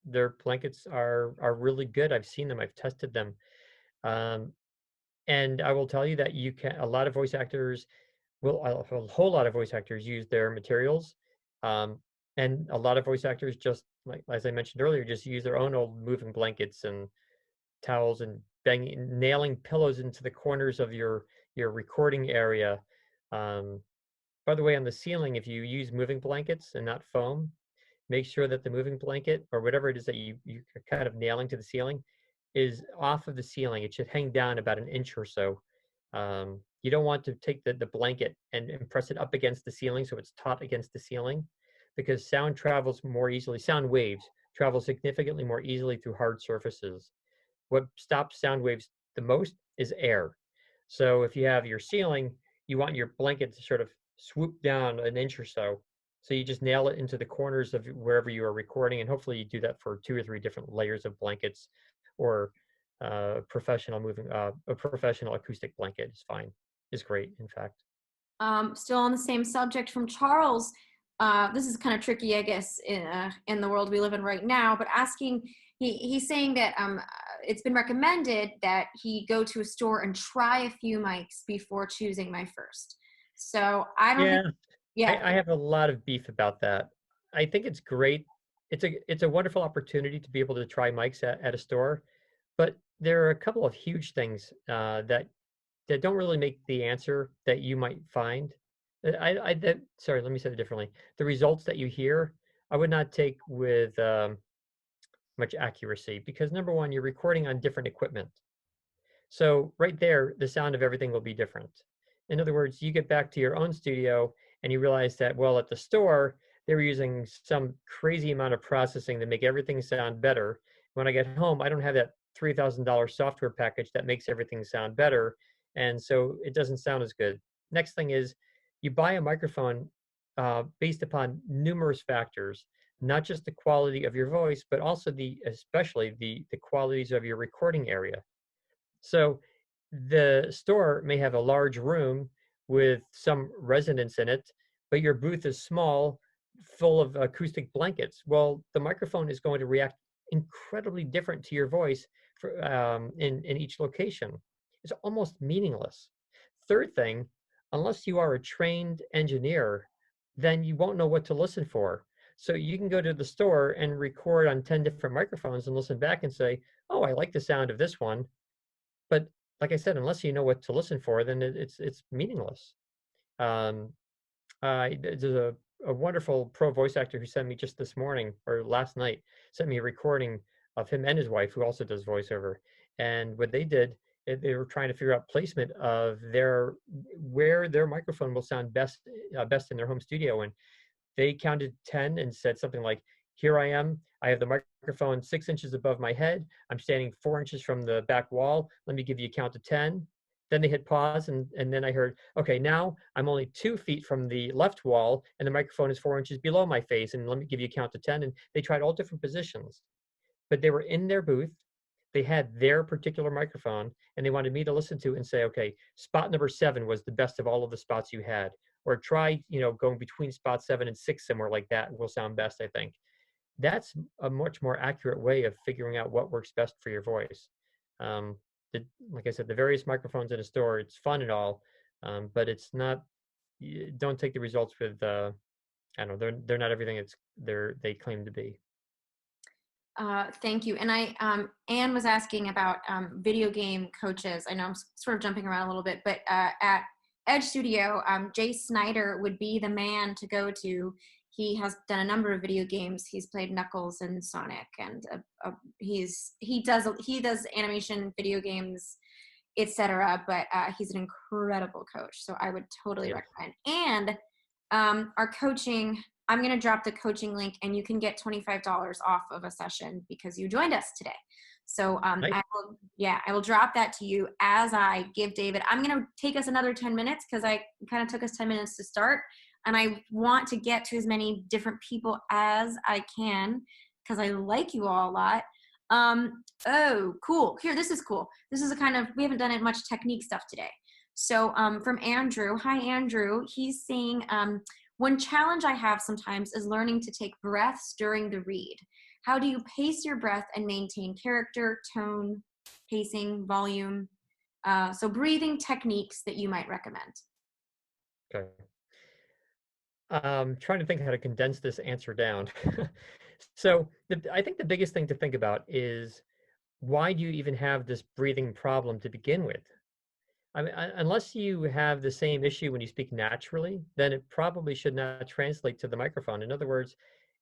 their blankets are really good. I've seen them. I've tested them. Um, and I will tell you that a lot of voice actors a whole lot of voice actors use their materials. Um, and a lot of voice actors, just like as I mentioned earlier, just use their own old moving blankets and towels, and nailing pillows into the corners of your recording area. Um, by the way, on the ceiling, if you use moving blankets and not foam, make sure that the moving blanket, or whatever it is that you're kind of nailing to the ceiling, is off of the ceiling. It should hang down about an inch or so. You don't want to take the blanket and press it up against the ceiling so it's taut against the ceiling, because sound travels more easily. Sound waves travel significantly more easily through hard surfaces. What stops sound waves the most is air. So if you have your ceiling, you want your blanket to sort of swoop down an inch or so. So you just nail it into the corners of wherever you are recording, and hopefully you do that for 2 or 3 different layers of blankets, or a professional acoustic blanket is fine. Is great, in fact. Still on the same subject from Charles. This is kind of tricky, I guess, in the world we live in right now. But asking, he's saying that it's been recommended that he go to a store and try a few mics before choosing my first. So I don't think, Yeah, yeah. I have a lot of beef about that. I think it's great. It's a wonderful opportunity to be able to try mics at a store, but there are a couple of huge things that don't really make the answer that you might find. Sorry, let me say it differently. The results that you hear, I would not take with much accuracy, because number one, you're recording on different equipment. So right there, the sound of everything will be different. In other words, you get back to your own studio and you realize that, well, at the store, they were using some crazy amount of processing to make everything sound better. When I get home, I don't have that $3,000 software package that makes everything sound better. And so it doesn't sound as good. Next thing is, you buy a microphone based upon numerous factors, not just the quality of your voice, but also especially the qualities of your recording area. So the store may have a large room with some resonance in it, but your booth is small, full of acoustic blankets. Well, the microphone is going to react incredibly different to your voice in each location. It's almost meaningless. Third thing, unless you are a trained engineer, then you won't know what to listen for. So you can go to the store and record on 10 different microphones and listen back and say, oh, I like the sound of this one. But like I said, unless you know what to listen for, then it's meaningless. Um, there's a wonderful pro voice actor who sent me just this morning or last night, sent me a recording of him and his wife, who also does voiceover. And what they did, they were trying to figure out placement of where their microphone will sound best in their home studio. And they counted 10 and said something like, here I am. I have the microphone 6 inches above my head. I'm standing 4 inches from the back wall. Let me give you a count to 10. Then they hit pause, and then I heard, okay, now I'm only 2 feet from the left wall, and the microphone is 4 inches below my face, and let me give you a count to 10. And they tried all different positions, but they were in their booth. They had their particular microphone, and they wanted me to listen to it and say, okay, spot number 7 was the best of all of the spots you had. Or try, going between spot 7 and 6, somewhere like that will sound best, I think. That's a much more accurate way of figuring out what works best for your voice. Um, like I said, the various microphones in a store, it's fun and all, but it's not. Don't take the results with. I don't know. They're not everything they claim to be. Thank you. And Anne was asking about video game coaches. I know I'm sort of jumping around a little bit, but at Edge Studio, Jay Snyder would be the man to go to. He has done a number of video games. He's played Knuckles and Sonic, and he does animation, video games, etc. But he's an incredible coach, so I would totally Yes. recommend. And our coaching, I'm going to drop the coaching link, and you can get $25 off of a session because you joined us today. So Nice. I will drop that to you as I give David. I'm going to take us another 10 minutes because I kind of took us 10 minutes to start, and I want to get to as many different people as I can because I like you all a lot. Oh, cool. Here, this is cool. This is we haven't done it much technique stuff today. So from Andrew, hi Andrew, he's saying, one challenge I have sometimes is learning to take breaths during the read. How do you pace your breath and maintain character, tone, pacing, volume? So breathing techniques that you might recommend. Okay. Trying to think how to condense this answer down. So I think the biggest thing to think about is, why do you even have this breathing problem to begin with? I mean, unless you have the same issue when you speak naturally, then it probably should not translate to the microphone. In other words,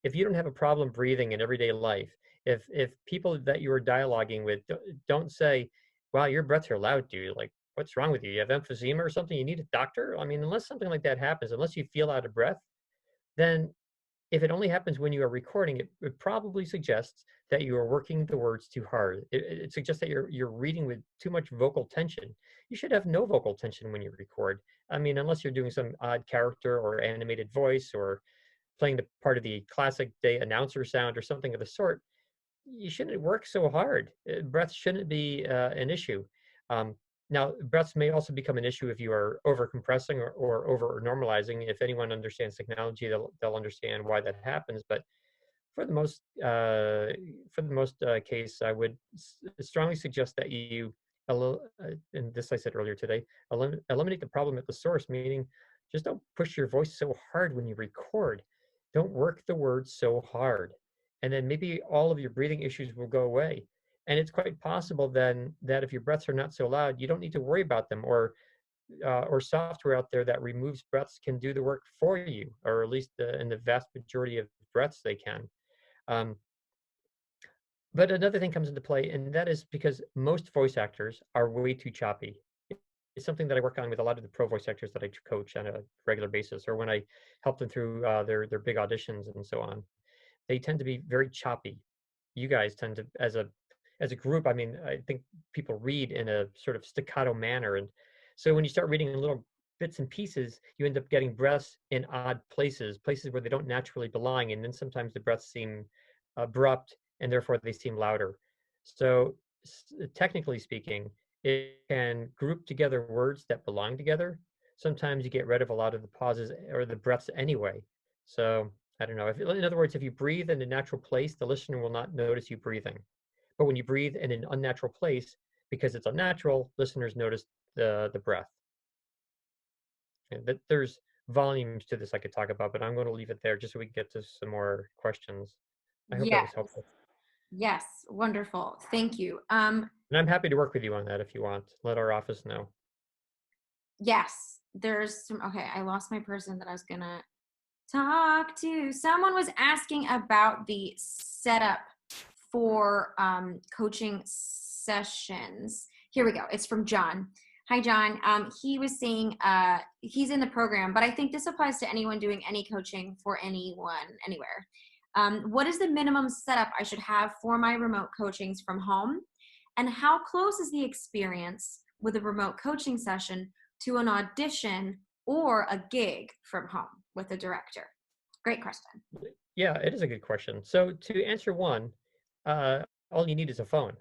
if you don't have a problem breathing in everyday life, if people that you are dialoguing with don't say, "Wow, your breaths are loud, dude," like, what's wrong with you? You have emphysema or something? You need a doctor? I mean, unless something like that happens, unless you feel out of breath, then if it only happens when you are recording, it probably suggests that you are working the words too hard. It suggests that you're reading with too much vocal tension. You should have no vocal tension when you record. I mean, unless you're doing some odd character or animated voice or playing the part of the classic day announcer sound or something of the sort, you shouldn't work so hard. Breath shouldn't be an issue. Um, Now, breaths may also become an issue if you are over compressing or over normalizing. If anyone understands technology, they'll understand why that happens. But for the most case, I would strongly suggest that you, and this I said earlier today, eliminate the problem at the source. Meaning, just don't push your voice so hard when you record. Don't work the words so hard, and then maybe all of your breathing issues will go away. And it's quite possible then that if your breaths are not so loud, you don't need to worry about them, or software out there that removes breaths can do the work for you, or at least in the vast majority of breaths they can. Um, but another thing comes into play, and that is because most voice actors are way too choppy. It's something that I work on with a lot of the pro voice actors that I coach on a regular basis, or when I help them through their big auditions and so on. They tend to be very choppy. You guys tend to, as a group, I mean, I think people read in a sort of staccato manner, and so when you start reading in little bits and pieces, you end up getting breaths in odd places where they don't naturally belong, and then sometimes the breaths seem abrupt, and therefore they seem louder. So, technically speaking, it can group together words that belong together. Sometimes you get rid of a lot of the pauses or the breaths anyway. So I don't know. In other words, if you breathe in a natural place, the listener will not notice you breathing. But when you breathe in an unnatural place, because it's unnatural, listeners notice the breath. And there's volumes to this I could talk about, but I'm going to leave it there just so we can get to some more questions. I hope that Yes. was helpful. Yes. Wonderful. Thank you. And I'm happy to work with you on that if you want. Let our office know. Yes. There's some, okay, I lost my person that I was gonna talk to. Someone was asking about the setup for coaching sessions. Here we go. It's from John. Hi, John. He was saying he's in the program, but I think this applies to anyone doing any coaching for anyone, anywhere. What is the minimum setup I should have for my remote coachings from home? And how close is the experience with a remote coaching session to an audition or a gig from home with a director? Great question. Yeah, it is a good question. So to answer one, uh, all you need is a phone.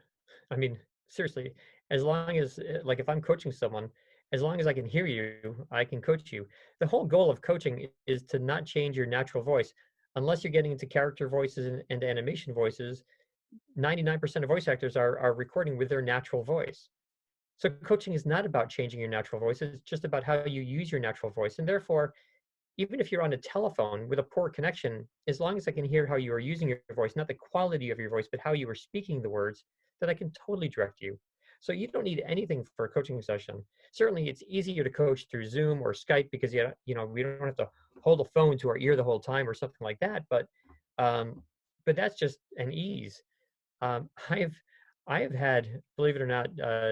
I mean, seriously, as long as, like, if I'm coaching someone, as long as I can hear you, I can coach you. The whole goal of coaching is to not change your natural voice. Unless you're getting into character voices and animation voices, 99% of voice actors are recording with their natural voice. So coaching is not about changing your natural voice. It's just about how you use your natural voice. And therefore, even if you're on a telephone with a poor connection, as long as I can hear how you are using your voice, not the quality of your voice, but how you are speaking the words, then I can totally direct you. So you don't need anything for a coaching session. Certainly, it's easier to coach through Zoom or Skype because we don't have to hold a phone to our ear the whole time or something like that. Um, but that's just an ease. Um, I've I've had, believe it or not,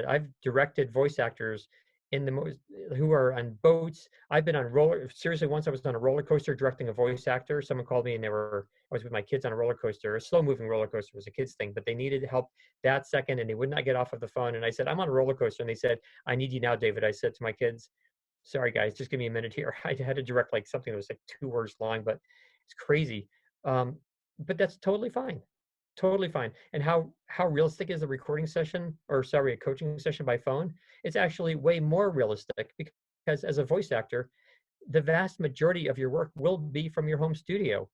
I've directed voice actors in the most who are on boats. I've been on roller. Seriously, once I was on a roller coaster directing a voice actor. Someone called me and I was with my kids on a roller coaster. A slow moving roller coaster was a kids thing, but they needed help that second and they would not get off of the phone. And I said, I'm on a roller coaster, and they said, I need you now, David. I said to my kids, sorry guys, just give me a minute here. I had to direct like something that was like 2 words long, but it's crazy. Um, but that's totally fine. Totally fine. And how realistic is a recording session, or sorry, a coaching session by phone? It's actually way more realistic because as a voice actor, the vast majority of your work will be from your home studio.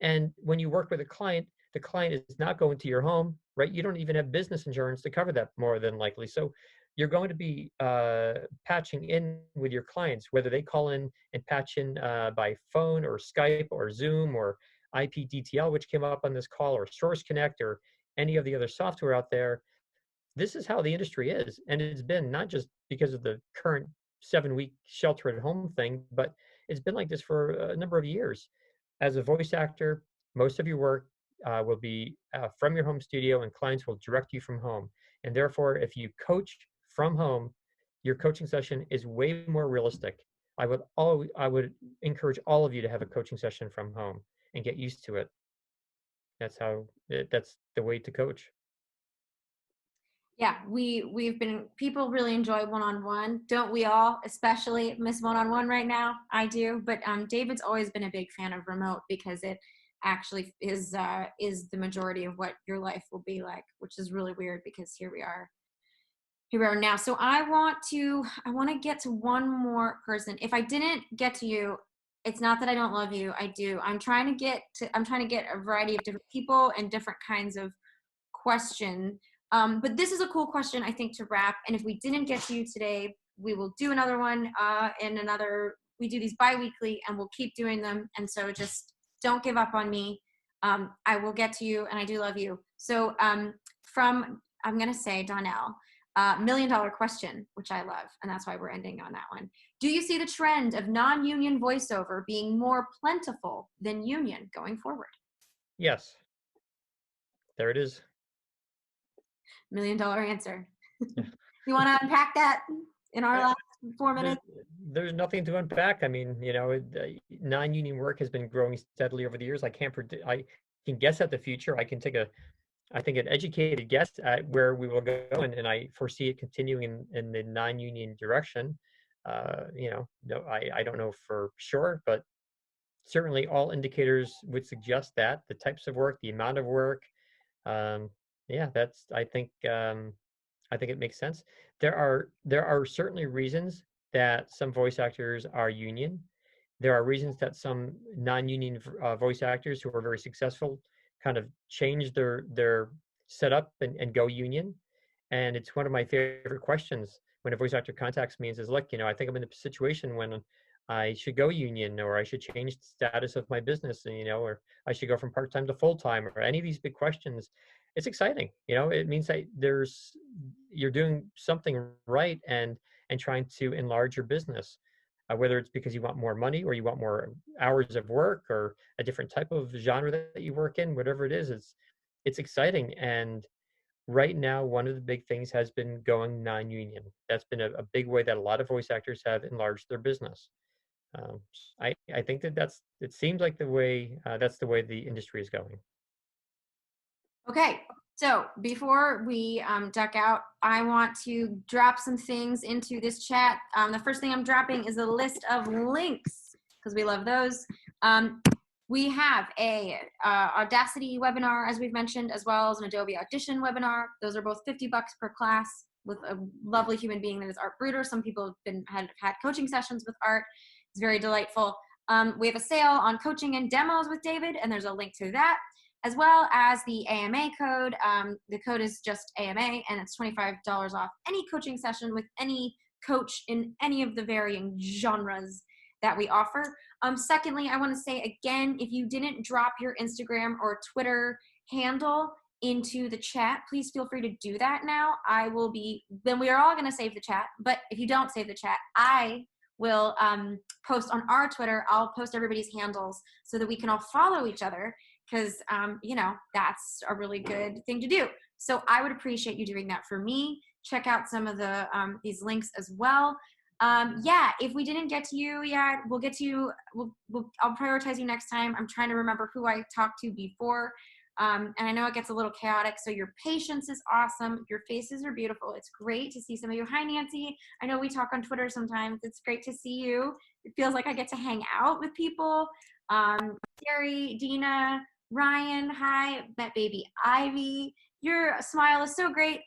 And when you work with a client, the client is not going to your home, right? You don't even have business insurance to cover that more than likely. So you're going to be patching in with your clients, whether they call in and patch in by phone or Skype or Zoom or IPDTL, which came up on this call, or Source Connect or any of the other software out there. This is how the industry is. And it's been not just because of the current 7-week shelter at home thing, but it's been like this for a number of years. As a voice actor, most of your work will be from your home studio, and clients will direct you from home. And therefore, if you coach from home, your coaching session is way more realistic. I would encourage all of you to have a coaching session from home and get used to it. That's the way to coach. Yeah, we've been people really enjoy one-on-one, don't we all? Especially miss one-on-one right now. I do, but David's always been a big fan of remote because it actually is the majority of what your life will be like, which is really weird because here we are now. So I want to get to one more person. If I didn't get to you, it's not that I don't love you. I do. I'm trying to get a variety of different people and different kinds of question. But this is a cool question, I think, to wrap. And if we didn't get to you today, we will do another one we do these bi-weekly and we'll keep doing them. And so just don't give up on me. I will get to you and I do love you. So I'm going to say Donnell, $1 million question, which I love. And that's why we're ending on that one. Do you see the trend of non-union voiceover being more plentiful than union going forward? Yes, there it is. $1 million answer. You want to unpack that in our last 4 minutes? There's nothing to unpack. I mean, non-union work has been growing steadily over the years. I can guess at the future. I think an educated guess at where we will go, and I foresee it continuing in the non-union direction. No, I don't know for sure, but certainly all indicators would suggest that the types of work, the amount of work, um, yeah, I think it makes sense. There are certainly reasons that some voice actors are union. There are reasons that some non-union voice actors who are very successful kind of change their setup and go union. And it's one of my favorite questions when a voice actor contacts me and says, "Look, I think I'm in a situation when I should go union, or I should change the status of my business, and or I should go from part-time to full-time, or any of these big questions." It's exciting. It means that you're doing something right and trying to enlarge your business, whether it's because you want more money or you want more hours of work or a different type of genre that you work in, whatever it is, it's exciting. And right now, one of the big things has been going non-union. That's been a big way that a lot of voice actors have enlarged their business. Um, I think it seems like that's the way the industry is going. Okay, so before we duck out, I want to drop some things into this chat. The first thing I'm dropping is a list of links because we love those. We have a Audacity webinar, as we've mentioned, as well as an Adobe Audition webinar. Those are both $50 per class with a lovely human being that is Art Bruder. Some people have had coaching sessions with Art. It's very delightful. We have a sale on coaching and demos with David, and there's a link to that, as well as the AMA code. The code is just AMA, and it's $25 off any coaching session with any coach in any of the varying genres that we offer. Secondly, I want to say again, if you didn't drop your Instagram or Twitter handle into the chat, please feel free to do that now. Then we are all going to save the chat, but if you don't save the chat, I will post on our Twitter. I'll post everybody's handles so that we can all follow each other, because that's a really good thing to do. So I would appreciate you doing that for me. Check out some of the these links as well. If we didn't get to you yet, we'll get to you. I'll prioritize you next time. I'm trying to remember who I talked to before. And I know it gets a little chaotic, so your patience is awesome. Your faces are beautiful. It's great to see some of you. Hi, Nancy. I know we talk on Twitter sometimes. It's great to see you. It feels like I get to hang out with people. Gary, Dina, Ryan, hi. Met baby Ivy. Your smile is so great.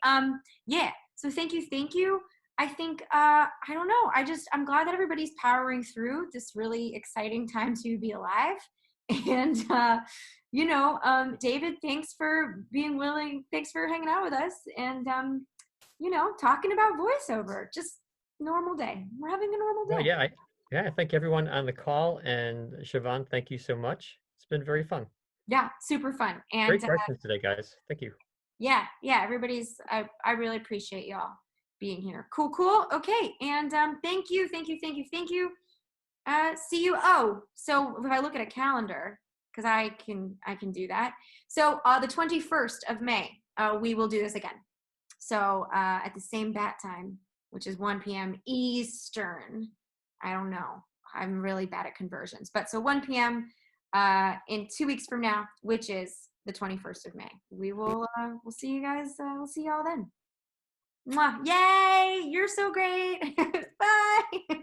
So thank you. I think, I don't know. I'm glad that everybody's powering through this really exciting time to be alive. And, David, thanks for being willing. Thanks for hanging out with us and, talking about voiceover. Just normal day. We're having a normal Well, day. I thank everyone on the call, and Siobhan, thank you so much. It's been very fun. Yeah, super fun. And Great questions today, guys. Thank you. yeah, I really appreciate y'all being here. Cool. Okay. And thank you. See you. Oh, so if I look at a calendar, because I can do that. So the 21st of May, we will do this again. So at the same bat time. which is 1 p.m. Eastern. I don't know. I'm really bad at conversions. But so 1 p.m. In 2 weeks from now, which is the 21st of May. We'll see you guys. We'll see y'all then. Mwah. Yay! You're so great. Bye.